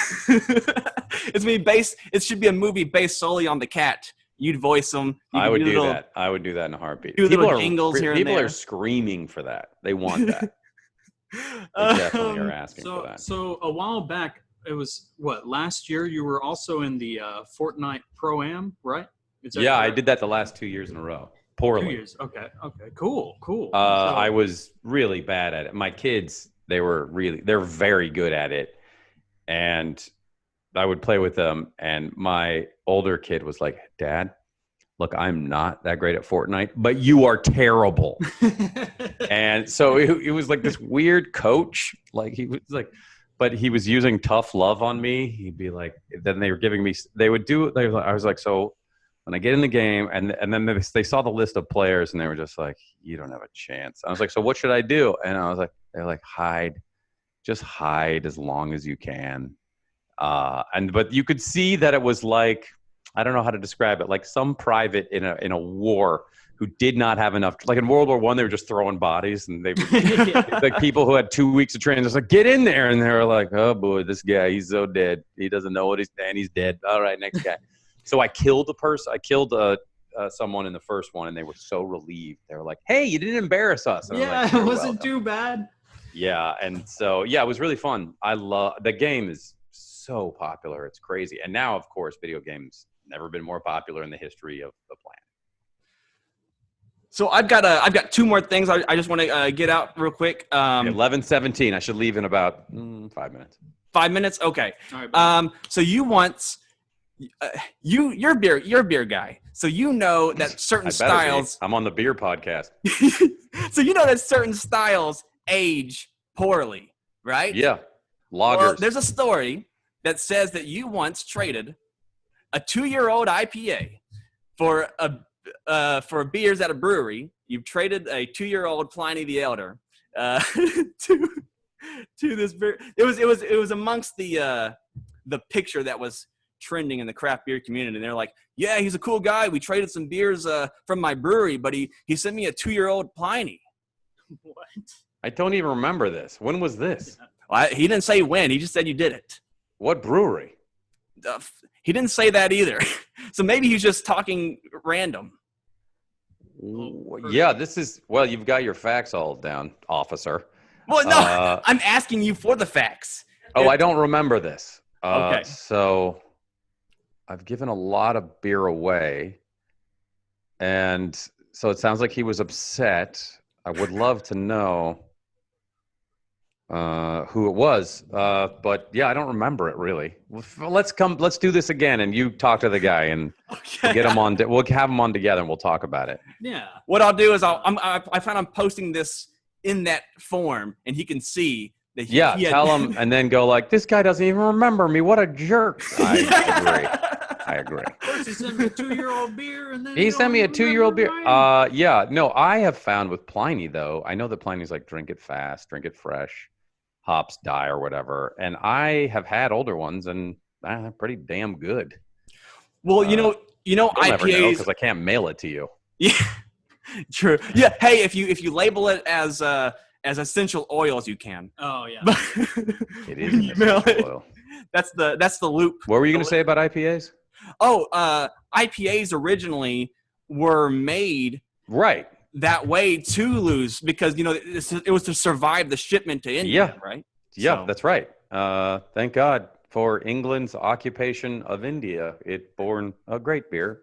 It should be a movie based solely on the cat. You'd voice him. I would do that. I would do that in a heartbeat. People are screaming for that. They want that. They definitely are asking for that. So a while back, it was what, last year you were also in the Fortnite Pro-Am, right? Is that Yeah, I correct? did that the last 2 years in a row. 2 Poorly. years. Okay. Cool. So- I was really bad at it. My kids, they're very good at it. And I would play with them. And my older kid was like, Dad, look, I'm not that great at Fortnite, but you are terrible. And so it was like this weird coach. Like he was like, but he was using tough love on me. He'd be like, then they were giving me, I was like, so when I get in the game, and then they saw the list of players and they were just like, you don't have a chance. I was like, so what should I do? And I was like, they're like, hide, just hide as long as you can. But you could see that it was like, I don't know how to describe it, like some private in a war who did not have enough. Like in World War I, they were just throwing bodies, and they like people who had 2 weeks of training, just like, get in there, and they were like, oh boy, this guy, he's so dead. He doesn't know what he's saying. He's dead. All right, next guy. So I killed a person. I killed someone in the first one, and they were so relieved. They were like, hey, you didn't embarrass us. And I'm yeah, like, it "You're wasn't welcome." too bad. Yeah, and so yeah, it was really fun. I love the game. Is so popular, it's crazy. And now, of course, video games never been more popular in the history of the planet. So I've got 2 more things I just want to get out real quick. 11:17. I should leave in about 5 minutes. 5 minutes, okay. All right, So you once you're a beer guy, so you know that certain I better be. styles. I'm on the beer podcast. So you know that certain styles age poorly, right? Yeah, Well, lagers. there's a story that says that you once traded a 2-year-old IPA for beers at a brewery. You've traded a 2-year-old Pliny the Elder to this beer. It was amongst the picture that was trending in the craft beer community. And they're like, yeah, he's a cool guy. We traded some beers from my brewery, but he sent me a 2-year-old Pliny. what? I don't even remember this. When was this? Well, he didn't say when. He just said you did it. What brewery? He didn't say that either. So maybe he's just talking random. Yeah, this is, well, you've got your facts all down, officer. Well, no, I'm asking you for the facts. Oh, I don't remember this. Okay. So I've given a lot of beer away. And so it sounds like he was upset. I would love to know who it was. But yeah, I don't remember it really. Let's do this again. And you talk to the guy and we'll get him on. We'll have him on together and we'll talk about it. Yeah. What I'll do is I plan on posting this in that form, and he can see that. Tell him, and then go like, "This guy doesn't even remember me. What a jerk!" I agree. First he sent me a 2-year-old beer, and then He sent me a 2-year-old beer. mine. Yeah. No, I have found with Pliny though. I know that Pliny's like drink it fast, drink it fresh, hops die or whatever. And I have had older ones, and they're pretty damn good. Well, you know You'll never know IPAs. because I can't mail it to you. Yeah, true. Yeah. Hey, if you label it as essential oils, you can. Oh yeah. But It is when an you mail essential it, oil. that's the loop. What were you going to say about IPAs? Oh, IPAs originally were made Right. that way to lose because it was to survive the shipment to India, right? Yeah, So- that's right. Thank God for England's occupation of India. It born a great beer.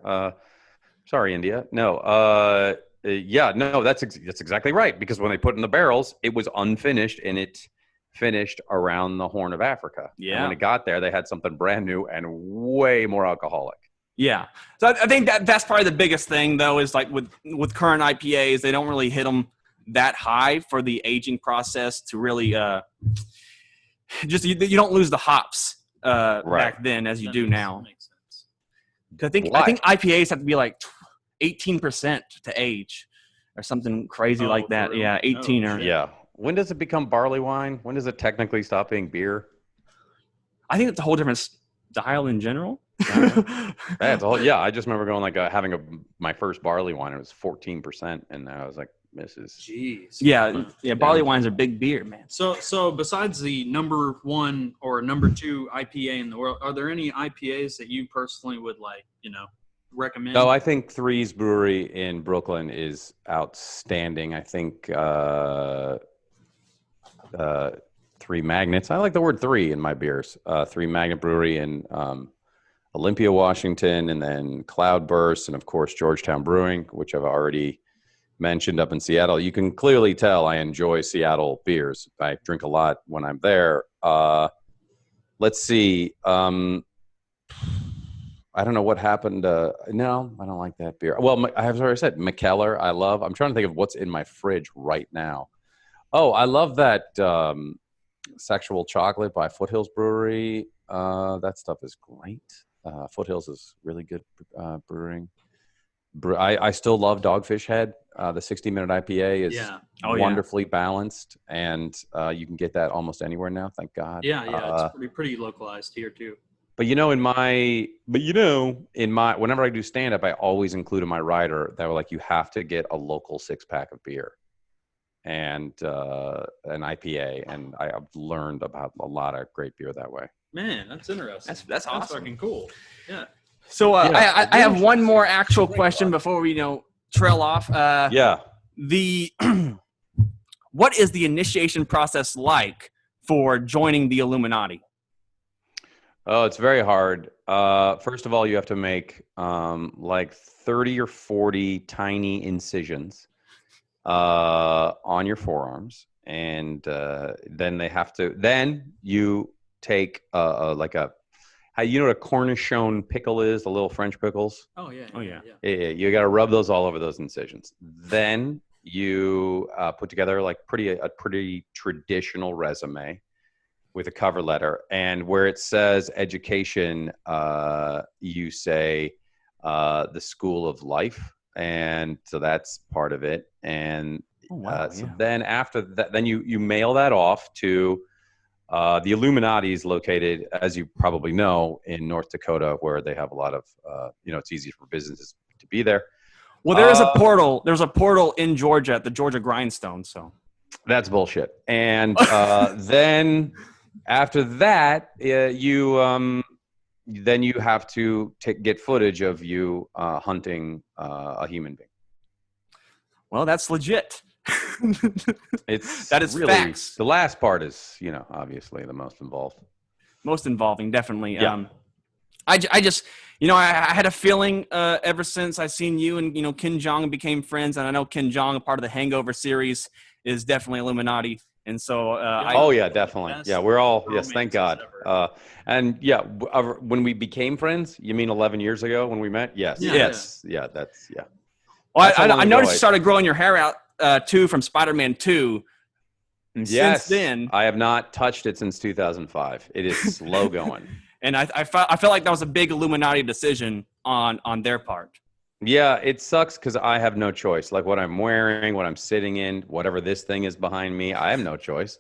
Sorry, India. No. That's exactly right. Because when they put it in the barrels, it was unfinished and it finished around the Horn of Africa. Yeah. And when it got there, they had something brand new and way more alcoholic. Yeah. So I think that's probably the biggest thing, though, is like with current IPAs, they don't really hit them that high for the aging process to really just you don't lose the hops back then as you That do makes- now. makes sense. 'Cause I think IPAs have to be like 18% to age or something crazy Oh, like that. for real? Yeah, 18 Oh, or shit. Yeah. When does it become barley wine? When does it technically stop being beer? I think it's a whole different style in general. That's all. Yeah, I just remember going like having my first barley wine. It was 14%, and I was like, "This is." Jeez. Yeah. Barley wines are big beer, man. So besides the number 1 or number 2 IPA in the world, are there any IPAs that you personally would recommend? No, I think Three's Brewery in Brooklyn is outstanding. I think Three Magnets. I like the word three in my beers. Three Magnet Brewery in Olympia, Washington, and then Cloudburst, and of course Georgetown Brewing, which I've already mentioned up in Seattle. You can clearly tell I enjoy Seattle beers. I drink a lot when I'm there. Let's see. I don't know what happened. No, I don't like that beer. Well, I have already said Mikkeller. I love. I'm trying to think of what's in my fridge right now. Oh, I love that Sexual Chocolate by Foothills Brewery. That stuff is great. Foothills is really good brewing. I still love Dogfish Head. The 60-minute IPA is wonderfly balanced, and you can get that almost anywhere now. Thank God. Yeah, it's pretty localized here too. But whenever I do stand up, I always include in my rider that like you have to get a local 6-pack of beer and an IPA, and I've learned about a lot of great beer that way. Man, that's interesting. That's awesome. Fucking cool. Yeah. So I have one more actual question before we trail off. What is the initiation process like for joining the Illuminati? Oh, it's very hard. First of all, you have to make like 30 or 40 tiny incisions on your forearms, and then they have to. Then you take like a. You know what a cornichon pickle is? The little French pickles. Oh yeah. Yeah, you got to rub those all over those incisions. Then you put together like a pretty traditional resume with a cover letter, and where it says education, you say the School of Life, and so that's part of it. And then after that, then you mail that off to the Illuminati is located, as you probably know, in North Dakota, where they have a lot of it's easy for businesses to be there. Well, there is a portal. There's a portal in Georgia at the Georgia Grindstone. So that's bullshit. And then after that, you have to get footage of you hunting a human being. Well, that's legit. That is really facts. The last part is, obviously the most involved. Most involving, definitely. Yeah. I just, I had a feeling ever since I seen you and, Ken Jeong became friends. And I know Ken Jeong, a part of the Hangover series, is definitely Illuminati. And so, definitely. Yeah, we're all, yes, thank God. When we became friends, you mean 11 years ago when we met? Yes. Yeah. Yes. Yeah, that's, yeah. Well, I noticed you started growing your hair out, too, from Spider-Man 2. And since then, I have not touched it since 2005. It is slow going. And I felt like that was a big Illuminati decision on their part. Yeah, it sucks because I have no choice. Like what I'm wearing, what I'm sitting in, whatever this thing is behind me, I have no choice.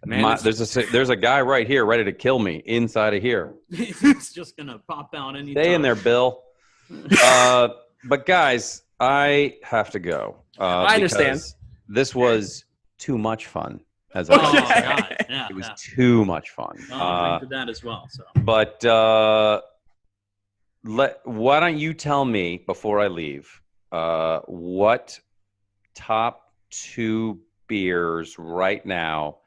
Man, there's a guy right here ready to kill me inside of here. He's just gonna pop out anytime. Stay in there, Bill. But guys, I have to go. I understand. This was too much fun. As God. Yeah, it was too much fun. I did that as well. So, but why don't you tell me before I leave what top 2 beers right now?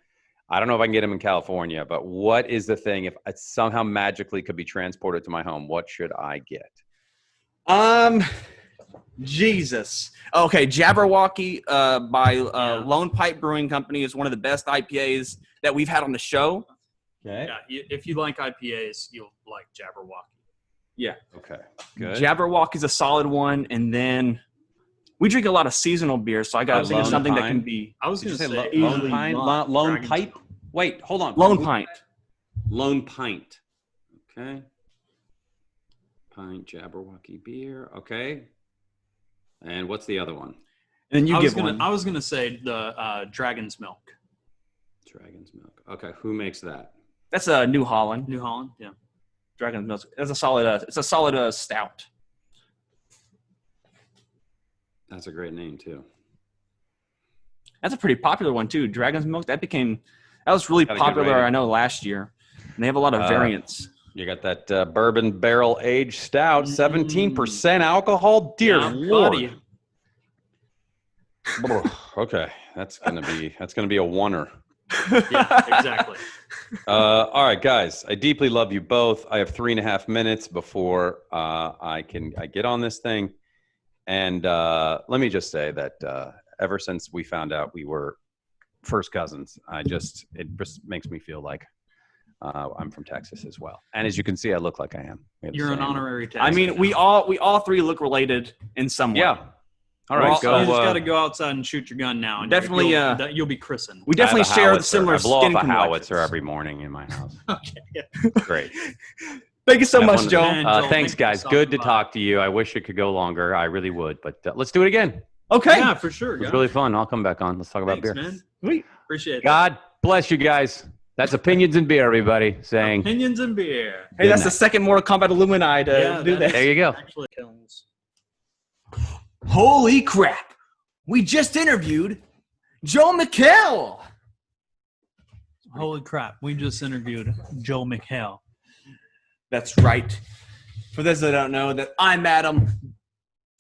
I don't know if I can get them in California, but what is the thing? If it somehow magically could be transported to my home, what should I get? Jesus. Okay, Jabberwocky by Lone Pipe Brewing Company is one of the best IPAs that we've had on the show. Okay. Yeah, if you like IPAs, you'll like Jabberwocky. Yeah. Okay. Good. Jabberwocky's a solid one, and then we drink a lot of seasonal beer, so I got to think of something that can be. I was going to say Lone Pint. Lone Pipe. Wait, hold on. Lone Pint. Lone Pint. Okay. Pint Jabberwocky beer. Okay. And what's the other one? And I was gonna say the Dragon's Milk. Dragon's Milk. Okay, who makes that? That's New Holland. New Holland, yeah. Dragon's Milk. That's a solid. It's a solid stout. That's a great name too. That's a pretty popular one too. Dragon's Milk. That was really popular. I know last year. And they have a lot of variants. You got that bourbon barrel aged stout, 17% alcohol. Dear Lord. Okay, that's gonna be a oneer. Yeah, exactly. All right, guys. I deeply love you both. I have 3.5 minutes before I get on this thing, and let me just say that ever since we found out we were first cousins, it just makes me feel like I'm from Texas as well. And as you can see, I look like I am. You're an honorary Texas. I mean, we all three look related in some way. Yeah. All right, you just go. got to go outside and shoot your gun now. And Definitely, you'll be christened. We definitely share the I similar blow skin off a howitzer complexions. every morning in my house. Okay. Yeah. Great. Thank you so Have much, one- Joe. Man, Joel, Thanks, thank you guys. so Good to much. talk to you. I wish it could go longer. I really would, but let's do it again. Okay. Yeah, for sure. It was Yeah. really fun. I'll come back on. Let's talk about Thanks, beer. man. Sweet. Appreciate it. God bless you guys. That's Opinions and Beer, everybody. Saying, Opinions and beer. Hey, Good that's the night. second Mortal Kombat Illuminati to Yeah, do that this. there you go. Actually kills. Holy crap! We just interviewed Joe McHale. Holy crap. We just interviewed Joe McHale. That's right. For those that don't know, that I'm Adam.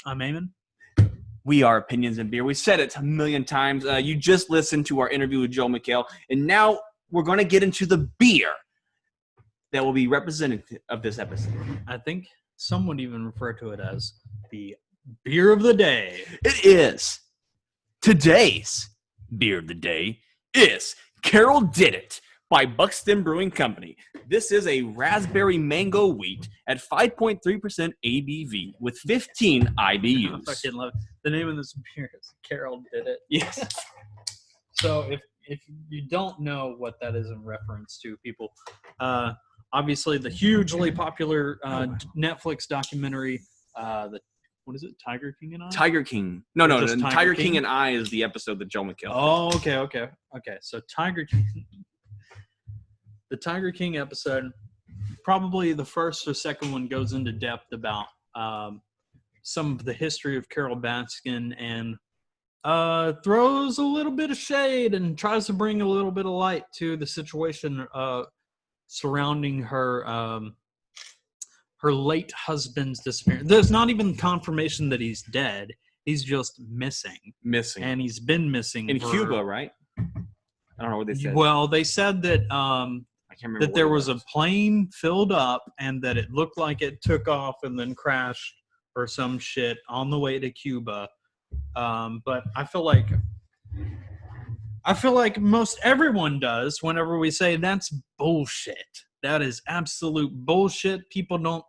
I'm Eamon. We are Opinions and Beer. We said it a million times. You just listened to our interview with Joe McHale, and now we're going to get into the beer that will be representative of this episode. I think some would even refer to it as the beer of the day. It is. Today's beer of the day is Carol Did It by Buxton Brewing Company. This is a raspberry mango wheat at 5.3% ABV with 15 I IBUs. fucking love it. The name of this beer is Carol Did It. Yes. So if you don't know what that is in reference to, people, obviously the hugely popular Netflix documentary, what is it, Tiger King and I? Tiger King. No, Just Tiger Tiger King King and I is the episode that Joe McHale. Oh, okay. So Tiger King, the Tiger King episode, probably the first or second one goes into depth about some of the history of Carol Baskin and throws a little bit of shade and tries to bring a little bit of light to the situation surrounding her her late husband's disappearance. There's not even confirmation that he's dead. He's just missing. Missing. And he's been missing in for- Cuba, right? I don't know what they said. Well, they said that I can't remember that there what it was a plane filled up and that it looked like it took off and then crashed or some shit on the way to Cuba. But I feel like most everyone does whenever we say that's bullshit. That is absolute bullshit. People don't.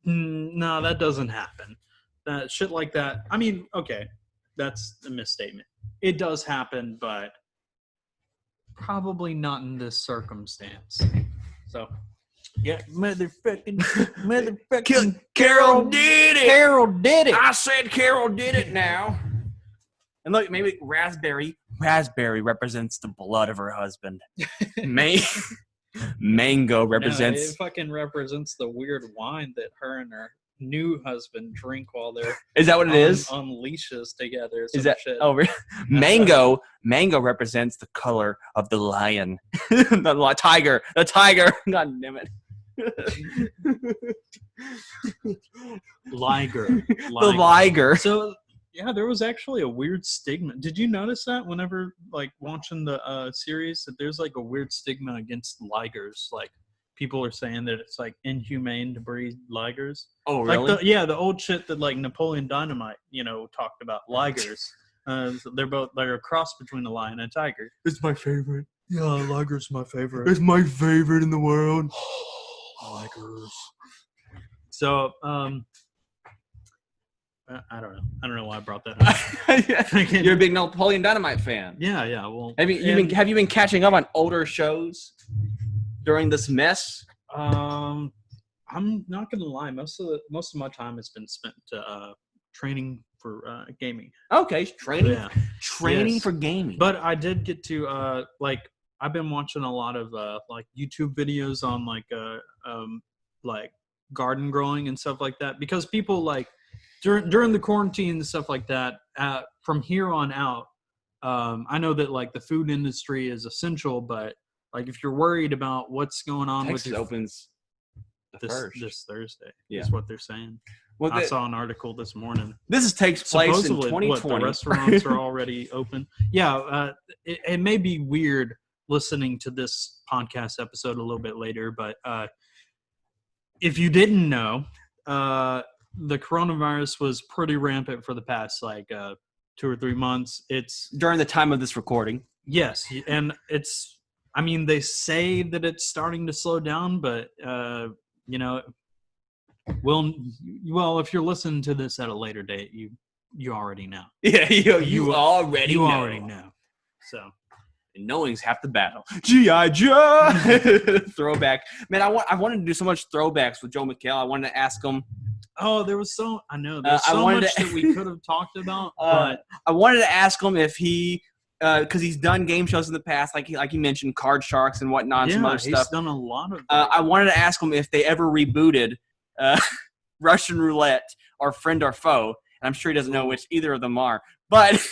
No, that doesn't happen. That shit like that. I mean, okay, that's a misstatement. It does happen, but probably not in this circumstance. So, yeah, motherfucking. Carol did it. Carol did it. I said Carol did it now. And look, maybe raspberry represents the blood of her husband. Mango represents. No, it fucking represents the weird wine that her and her new husband drink while they're Is that what it is? on leashes together. Is some that shit. oh really? Mango represents the color of the lion. The tiger. God damn it. Liger. The liger. So yeah, there was actually a weird stigma. Did you notice that whenever like watching the series that there's like a weird stigma against ligers? Like people are saying that it's like inhumane to breed ligers. Oh really? Like the old shit that like Napoleon Dynamite, talked about ligers. They're a cross between a lion and a tiger. It's my favorite. Yeah, liger's my favorite. It's my favorite in the world. Ligers. So I don't know. I don't know why I brought that up. You're a big Napoleon Dynamite fan. Yeah. Well, Have you been catching up on older shows during this mess? I'm not gonna lie. Most of my time has been spent training for gaming. Okay, training Yes. for gaming. But I did get to I've been watching a lot of YouTube videos on like garden growing and stuff like that because people like during the quarantine and stuff like that. From here on out, I know that like the food industry is essential, but like if you're worried about what's going on Texas with your opens this Thursday, Yeah. is what they're saying. Well, I saw an article this morning. this takes place in Supposedly, 2020. the restaurants are already open. Yeah, it may be weird listening to this podcast episode a little bit later, but if you didn't know, the coronavirus was pretty rampant for the past 2 or 3 months. It's During the time of this recording. yes, and they say that it's starting to slow down, but well, if you're listening to this at a later date, you already know. Yeah, you already know. So. And knowing's half the battle. G.I. Joe! Throwback. Man, I wanted to do so much throwbacks with Joel McHale. I wanted to ask him. Oh, there's so much that we could have talked about. But I wanted to ask him if he, because he's done game shows in the past, like he mentioned, Card Sharks and whatnot, and some other he's stuff. done a lot of. I wanted to ask him if they ever rebooted Russian Roulette or Friend or Foe. And I'm sure he doesn't know which either of them are. But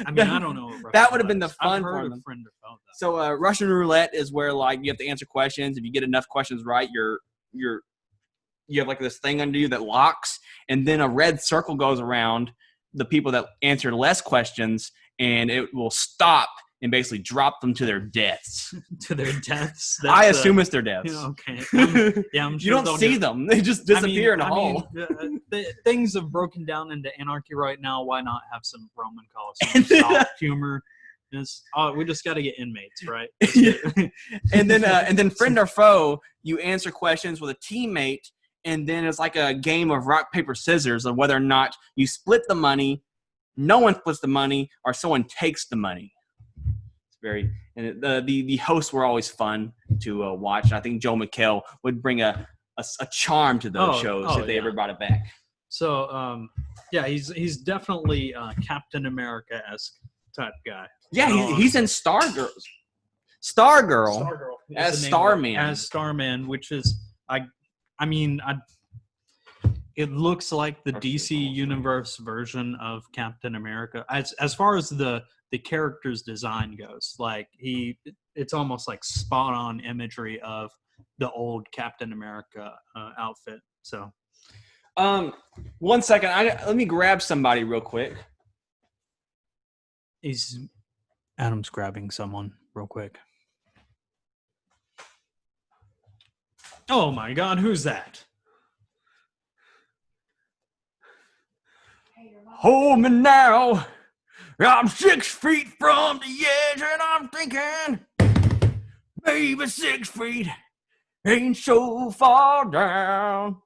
I don't know. That would have been the fun I've for heard him. of Friend or Foe, though. So Russian Roulette is where you have to answer questions. If you get enough questions right, you have this thing under you that locks, and then a red circle goes around the people that answered less questions, and it will stop and basically drop them to their deaths. To their deaths. I assume it's their deaths. Okay. I'm sure you don't see them; they just disappear in a hole. Things have broken down into anarchy right now. Why not have some Roman Colosseum soft humor? We just got to get inmates, right? And then Friend or Foe, you answer questions with a teammate, and then it's like a game of rock paper scissors of whether or not you split the money, no one splits the money, or someone takes the money. The hosts were always fun to watch. I think Joel McHale would bring a charm to those shows if they ever brought it back. So he's definitely Captain America-esque type guy. Yeah, he's in Stargirl as Starman. As Starman, which is it looks like the DC Universe version of Captain America as far as the character's design goes. It's almost like spot on imagery of the old Captain America outfit. So, 1 second, let me grab somebody real quick. Adam's grabbing someone real quick. Oh my God, who's that? Hold me now. I'm 6 feet from the edge, and I'm thinking maybe 6 feet ain't so far down.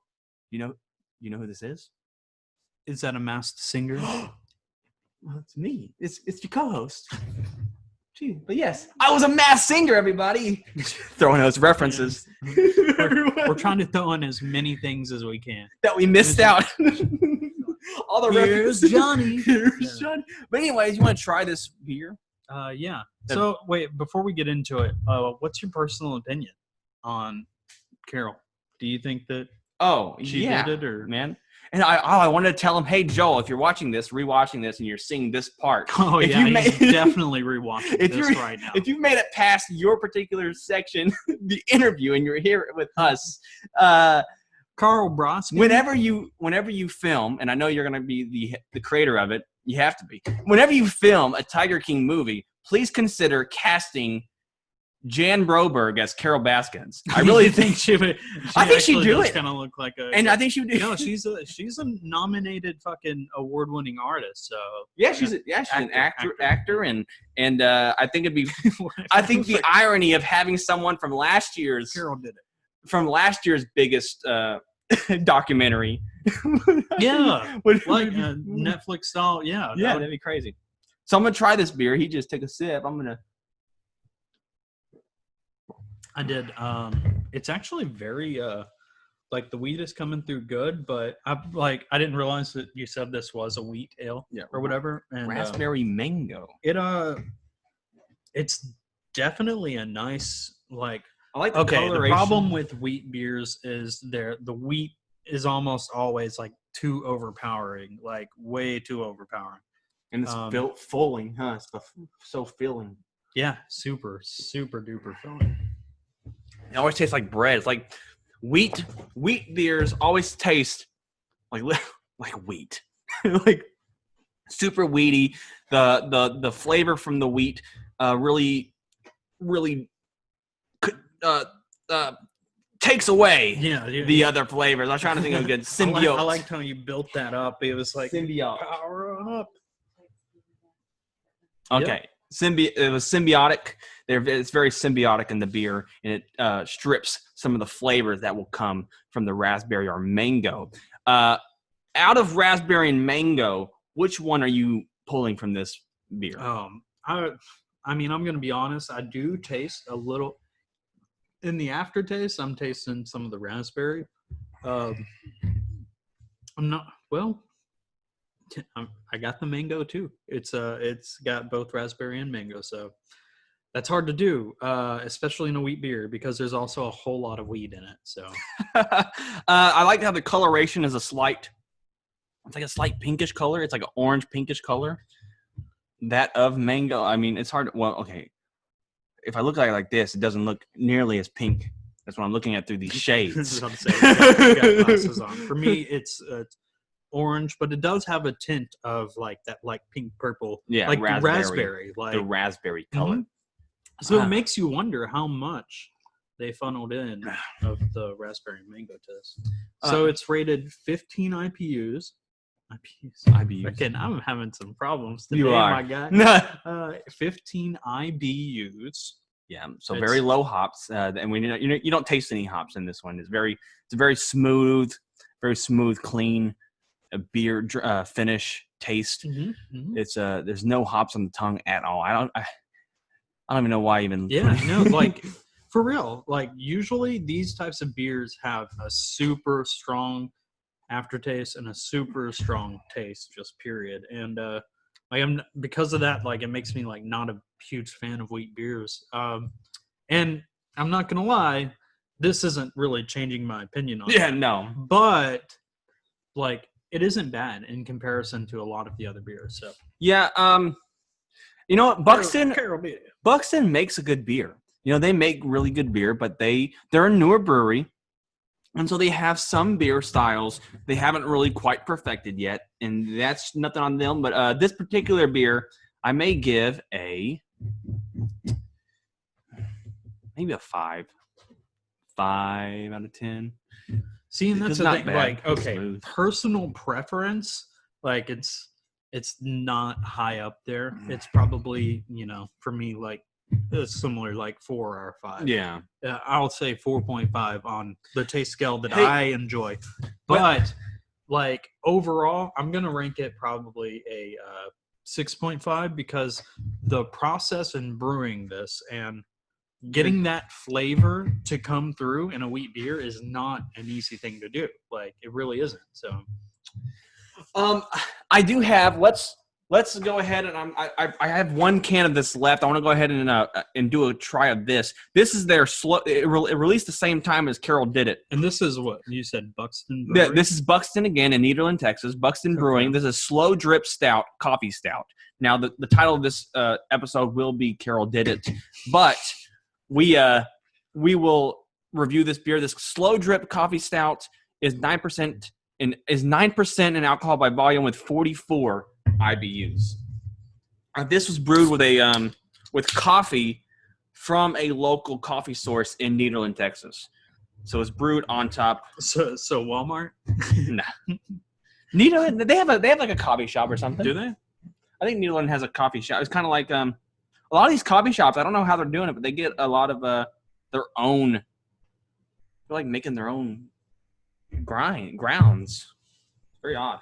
You know who this is? Is that a masked singer? Well, it's me. It's your co-host. Gee, but yes, I was a masked singer. Everybody throwing those references. We're trying to throw in as many things as we can that we missed out. All the Here's references. Johnny. Here's Johnny. But anyways, you want to try this beer? Yeah. So wait, before we get into it, what's your personal opinion on Carol? Do you think that she did it, or man? And I wanted to tell him, hey Joel, if you're watching this, rewatching this, and you're seeing this part, he's definitely rewatching this right now. If you've made it past your particular section, the interview, and you're here with us, Carl Brodsky. Whenever you film, and I know you're going to be the creator of it, you have to be. Whenever you film a Tiger King movie, please consider casting Jan Broberg as Carol Baskins. I really think she would. I think she'd do it. Kind of look like a. And I think she would do. No, she's a nominated fucking award-winning artist. So yeah, she's an actor, and I think it'd be. I think the irony of having someone from last year's Carol did it from last year's biggest documentary. Yeah, like Netflix style. Yeah, that'd be crazy. So I'm gonna try this beer. He just took a sip. I did. It's actually very like the wheat is coming through good, but I didn't realize that you said this was a wheat ale or whatever. And raspberry mango. It's definitely a nice I like the coloration. The problem with wheat beers is the wheat is almost always too overpowering, way too overpowering. And it's built fulling, huh? It's so filling. Yeah, super, super duper filling. It always tastes like bread. It's like wheat beers always taste like wheat. Like super wheaty. The flavor from the wheat really really takes away Yeah, the other flavors. I'm trying to think of a good symbiote. I liked how you built that up. It was like symbiote. power up. Okay. It was symbiotic. It's very symbiotic in the beer, and it strips some of the flavors that will come from the raspberry or mango. Out of raspberry and mango, which one are you pulling from this beer? I mean, I'm gonna be honest. I do taste a little in the aftertaste. I'm tasting some of the raspberry. I'm not well. I got the mango too. It's got both raspberry and mango, so that's hard to do, especially in a wheat beer because there's also a whole lot of weed in it. So I like how the coloration is it's like a slight pinkish color. It's like an orange pinkish color. That of mango. I mean, it's hard. Well, okay. If I look at it like this, it doesn't look nearly as pink. That's what I'm looking at through these shades. I'm saying, I got glasses on. For me, it's orange, but it does have a tint of like that, like pink purple, like raspberry, like the raspberry color. So it makes you wonder how much they funneled in of the raspberry and mango test. So it's rated 15 IBUs. Again, I'm having some problems today, You are. my guy. 15 IBUs. Yeah, so very low hops, and you don't taste any hops in this one. It's a very smooth, clean beer finish taste. Mm-hmm. It's there's no hops on the tongue at all. I don't even know why even. Yeah, no, like for real. Like usually these types of beers have a super strong aftertaste and a super strong taste, just period. And because of that, like it makes me like not a huge fan of wheat beers. And I'm not gonna lie, this isn't really changing my opinion on Yeah, that. no. But like it isn't bad in comparison to a lot of the other beers. So Yeah, you know what, Buxton Carol beer. Buxton makes a good beer. You know, they make really good beer, but they're a newer brewery. And so they have some beer styles they haven't really quite perfected yet, and that's nothing on them. But this particular beer, I may give maybe a 5 out of 10. See, and that's It's the not thing. bad. Like, It's okay, smooth. personal preference, like it's not high up there. It's probably, for me, like it's similar, like 4 or 5. Yeah. I'll say 4.5 on the taste scale that Hey. I enjoy. But like overall, I'm gonna rank it probably a 6.5 because the process in brewing this and getting that flavor to come through in a wheat beer is not an easy thing to do. Like it really isn't. So I do have. Let's go ahead and I have one can of this left. I want to go ahead and do a try of this. This is their slow. It released the same time as Carol did it. and this is what you said, Buxton Brewery? This is Buxton again in Nederland, Texas. Buxton Brewing. This is slow drip stout, coffee stout. Now the title of this episode will be Carol Did It, but we will review this beer. This slow drip coffee stout is 9% in alcohol by volume with 44 IBUs. This was brewed with coffee from a local coffee source in Nederland, Texas. So it's brewed on top. So Walmart? Nah. Nederland, they have like a coffee shop or something. Do they? I think Nederland has a coffee shop. It's kind of like a lot of these coffee shops. I don't know how they're doing it, but they get a lot of their own. They're like making their own grounds. It's very odd.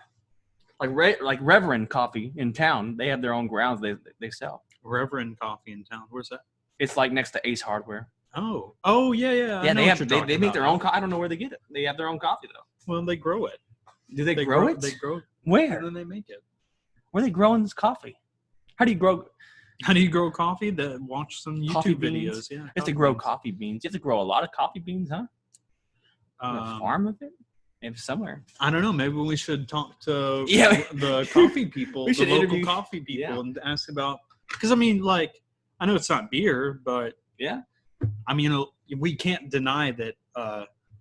Like Reverend Coffee in town, they have their own grounds they sell. Reverend Coffee in town. Where's that? It's like next to Ace Hardware. Oh yeah. I Yeah, know they make their own. I don't know where they get it. They have their own coffee though. Well, they grow it. Do they grow it? They grow it, Where? and then they make it. Where are they growing this coffee? How do you grow? How do you grow coffee? Watch some Coffee YouTube beans? videos. Yeah, You have to grow coffee beans. You have to grow a lot of coffee beans, huh? A farm of it? Maybe somewhere. I don't know. Maybe we should talk to Yeah. the coffee people, We the should local interview- coffee people, Yeah. and ask about. Because I mean, like, I know it's not beer, but Yeah. I mean, we can't deny that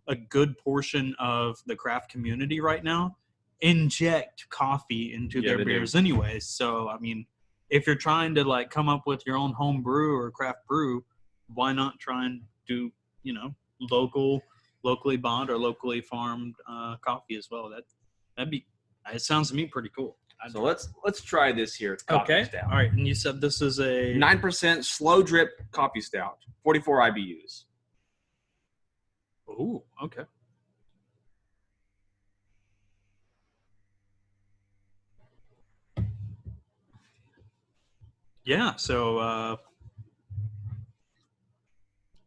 a good portion of the craft community right now inject coffee into Yeah, their they do. beers anyways. So I mean, if you're trying to like come up with your own home brew or craft brew, why not try and do, locally bought or locally farmed coffee as well? It sounds to me pretty cool. So let's try this here. Coffee Okay. stout. All right. And you said this is a 9% slow drip coffee stout, 44 IBUs. Ooh, okay. Yeah, so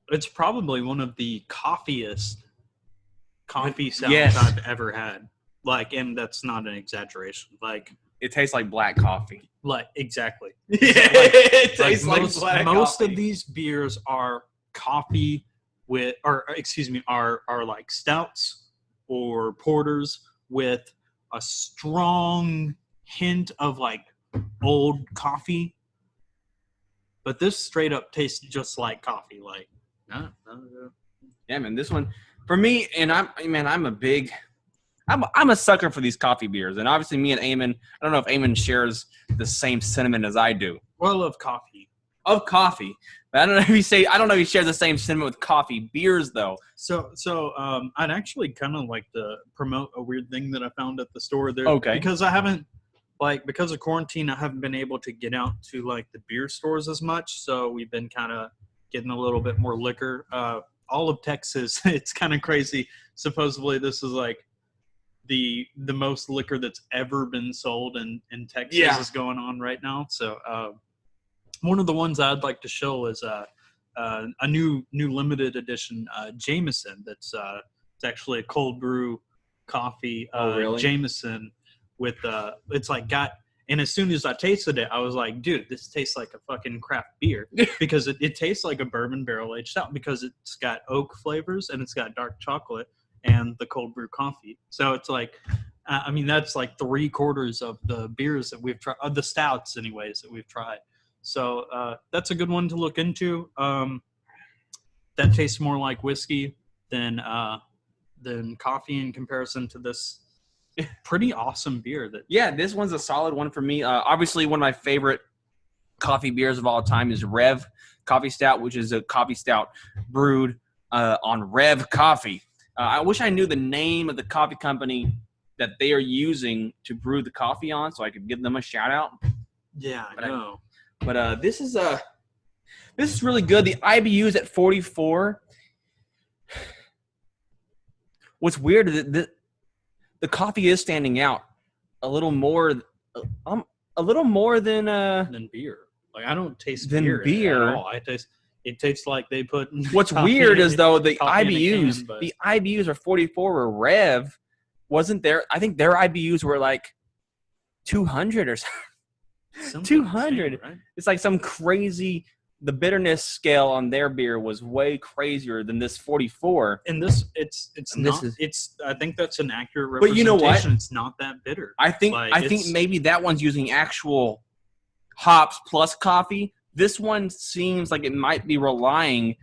it's probably one of the coffeeiest coffee stouts Yes. I've ever had. Like, and that's not an exaggeration. Like It tastes like black coffee. exactly. It Like tastes like most black most coffee. of these beers are coffee are like stouts or porters with a strong hint of like old coffee. But this straight up tastes just like coffee. Like, Yeah, man, this one for me, and I'm a sucker for these coffee beers, and obviously me and Eamon, I don't know if Eamon shares the same sentiment as I do well, I love coffee. of coffee, but I don't know if he shares the same sentiment with coffee beers though. So I'd actually kind of like to promote a weird thing that I found at the store there. Okay. Because because of quarantine, I haven't been able to get out to like the beer stores as much. So we've been kind of getting a little bit more liquor. All of Texas, it's kind of crazy. Supposedly this is like the most liquor that's ever been sold in Texas is going on right now. So one of the ones I'd like to show is a new limited edition Jameson. It's actually a cold brew coffee. Really? Jameson with it's like and as soon as I tasted it, I was like, dude, this tastes like a fucking craft beer because it tastes like a bourbon barrel aged stout because it's got oak flavors and it's got dark chocolate and the cold brew coffee. So it's like, that's like 3/4 of the beers that we've tried, the stouts anyways, that we've tried. So that's a good one to look into. That tastes more like whiskey than coffee in comparison to this pretty awesome beer. Yeah, this one's a solid one for me. Obviously, one of my favorite coffee beers of all time is Rev Coffee Stout, which is a coffee stout brewed on Rev Coffee. I wish I knew the name of the coffee company that they are using to brew the coffee on, so I could give them a shout out. Yeah, I know. But this is really good. The IBU is at 44. What's weird is that the coffee is standing out a little more than Beer. Like I don't taste Than beer beer. at all. It tastes like they put. What's coffee weird in is it. though the coffee in a IBUs, can, but- the IBUs are 44. Where Rev wasn't there. I think their IBUs were like 200 or something. Something 200. insane, right? It's like some crazy. The bitterness scale on their beer was way crazier than this 44. And this, it's And not. this is- It's. I think that's an accurate But representation. you know what? It's not that bitter. I think Like, I think it's- maybe that one's using actual hops plus coffee. This one seems like it might be relying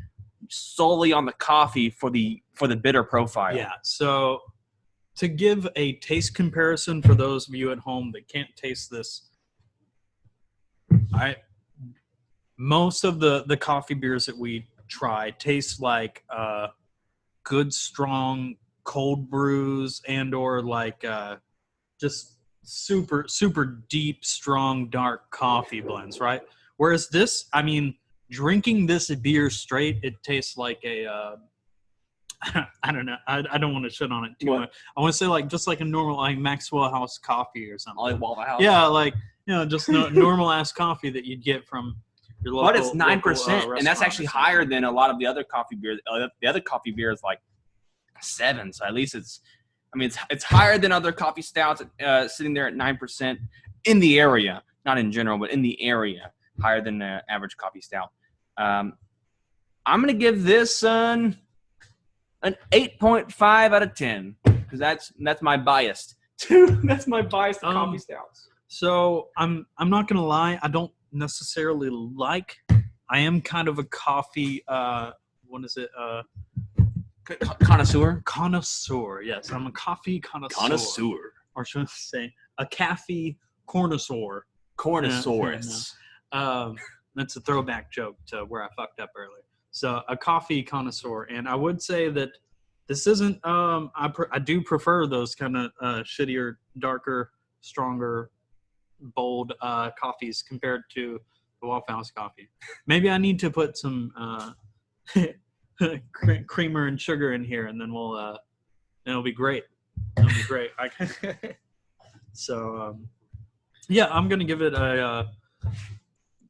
solely on the coffee for the bitter profile. Yeah. So to give a taste comparison for those of you at home that can't taste this, most of the coffee beers that we try taste like good strong cold brews and or like just super deep strong dark coffee blends, right? Whereas this, drinking this beer straight, it tastes like a I don't know. I don't want to shit on it too much. I want to say like just like a normal like Maxwell House coffee or something. Like Waffle House. Yeah, like just normal ass coffee that you'd get from your local. But it's 9%, and that's restaurant actually or something. higher than a lot of the other coffee beers. The other coffee beer is like 7, so at least it's higher than other coffee stouts, sitting there at 9% in the area, not in general, but in the area, higher than the average coffee stout. I'm gonna give this an 8.5 out of 10 because that's my bias. That's my bias to coffee stouts. So I'm not gonna lie, I don't necessarily like. I am kind of a coffee. What is it? Connoisseur. Connoisseur. Yes, I'm a coffee connoisseur. Or should I say a cafe connoisseur? Connoissaurus. That's a throwback joke to where I fucked up earlier. So a coffee connoisseur, and I would say that this isn't. I do prefer those kind of shittier, darker, stronger, bold coffees compared to the Waffle House coffee. Maybe I need to put some creamer and sugar in here, and then it'll be great. It'll be great. So yeah, I'm gonna give it a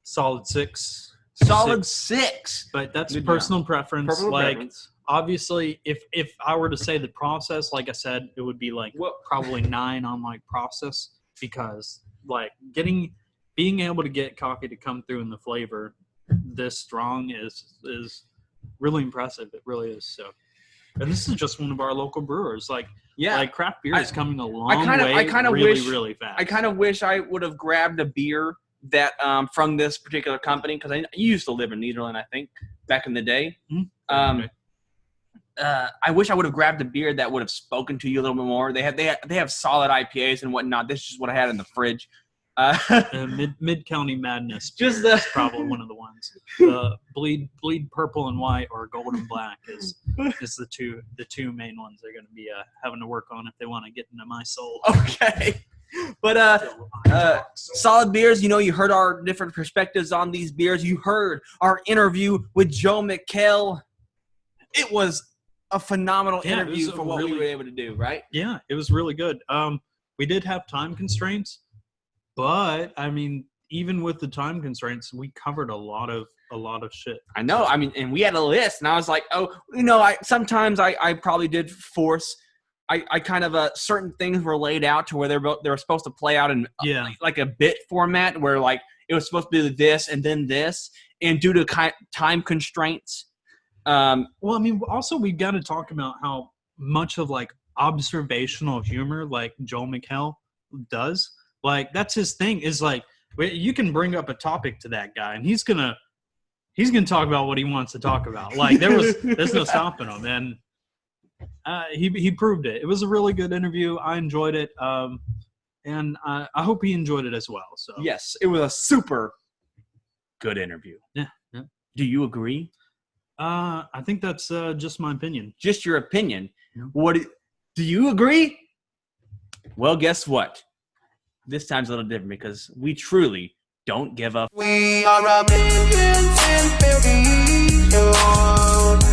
solid 6. Solid 6. But that's Good personal preference. Personal like preference. obviously, if I were to say the process, like I said, it would be like probably 9 on like process, because like being able to get coffee to come through in the flavor this strong is really impressive. It really is. So, and this is just one of our local brewers. Like craft beer is coming a long way. Really fast. I kind of wish I would have grabbed a beer that from this particular company, because I used to live in Nederland, I think, back in the day. Mm-hmm. I wish I would have grabbed a beer that would have spoken to you a little bit more. They have solid IPAs and whatnot. This is just what I had in the fridge. Mid County Madness Just is probably one of the ones. Bleed purple and white or gold and black is the two main ones they're going to be having to work on if they want to get into my soul. Okay. But solid beers, you heard our different perspectives on these beers. You heard our interview with Joe McHale. It was a phenomenal interview for what we were able to do, right? Yeah, it was really good. We did have time constraints, but I mean, even with the time constraints, we covered a lot of shit. I know. I mean, and we had a list, and I was like, sometimes I probably did force. I kind of certain things were laid out to where they were supposed to play out in like a bit format, where like it was supposed to be this and then this, and due to time constraints. Well, I mean, also we've got to talk about how much of like observational humor like Joel McHale does. Like that's his thing. Is like you can bring up a topic to that guy, and he's gonna talk about what he wants to talk about. Like there's no stopping him, and he proved it. It was a really good interview. I enjoyed it, and I hope he enjoyed it as well. So yes, it was a super good interview. Yeah. Do you agree? I think that's just my opinion. Just your opinion. Yeah. What do you agree? Well, guess what? This time's a little different because we truly don't give up. We are a million and billion.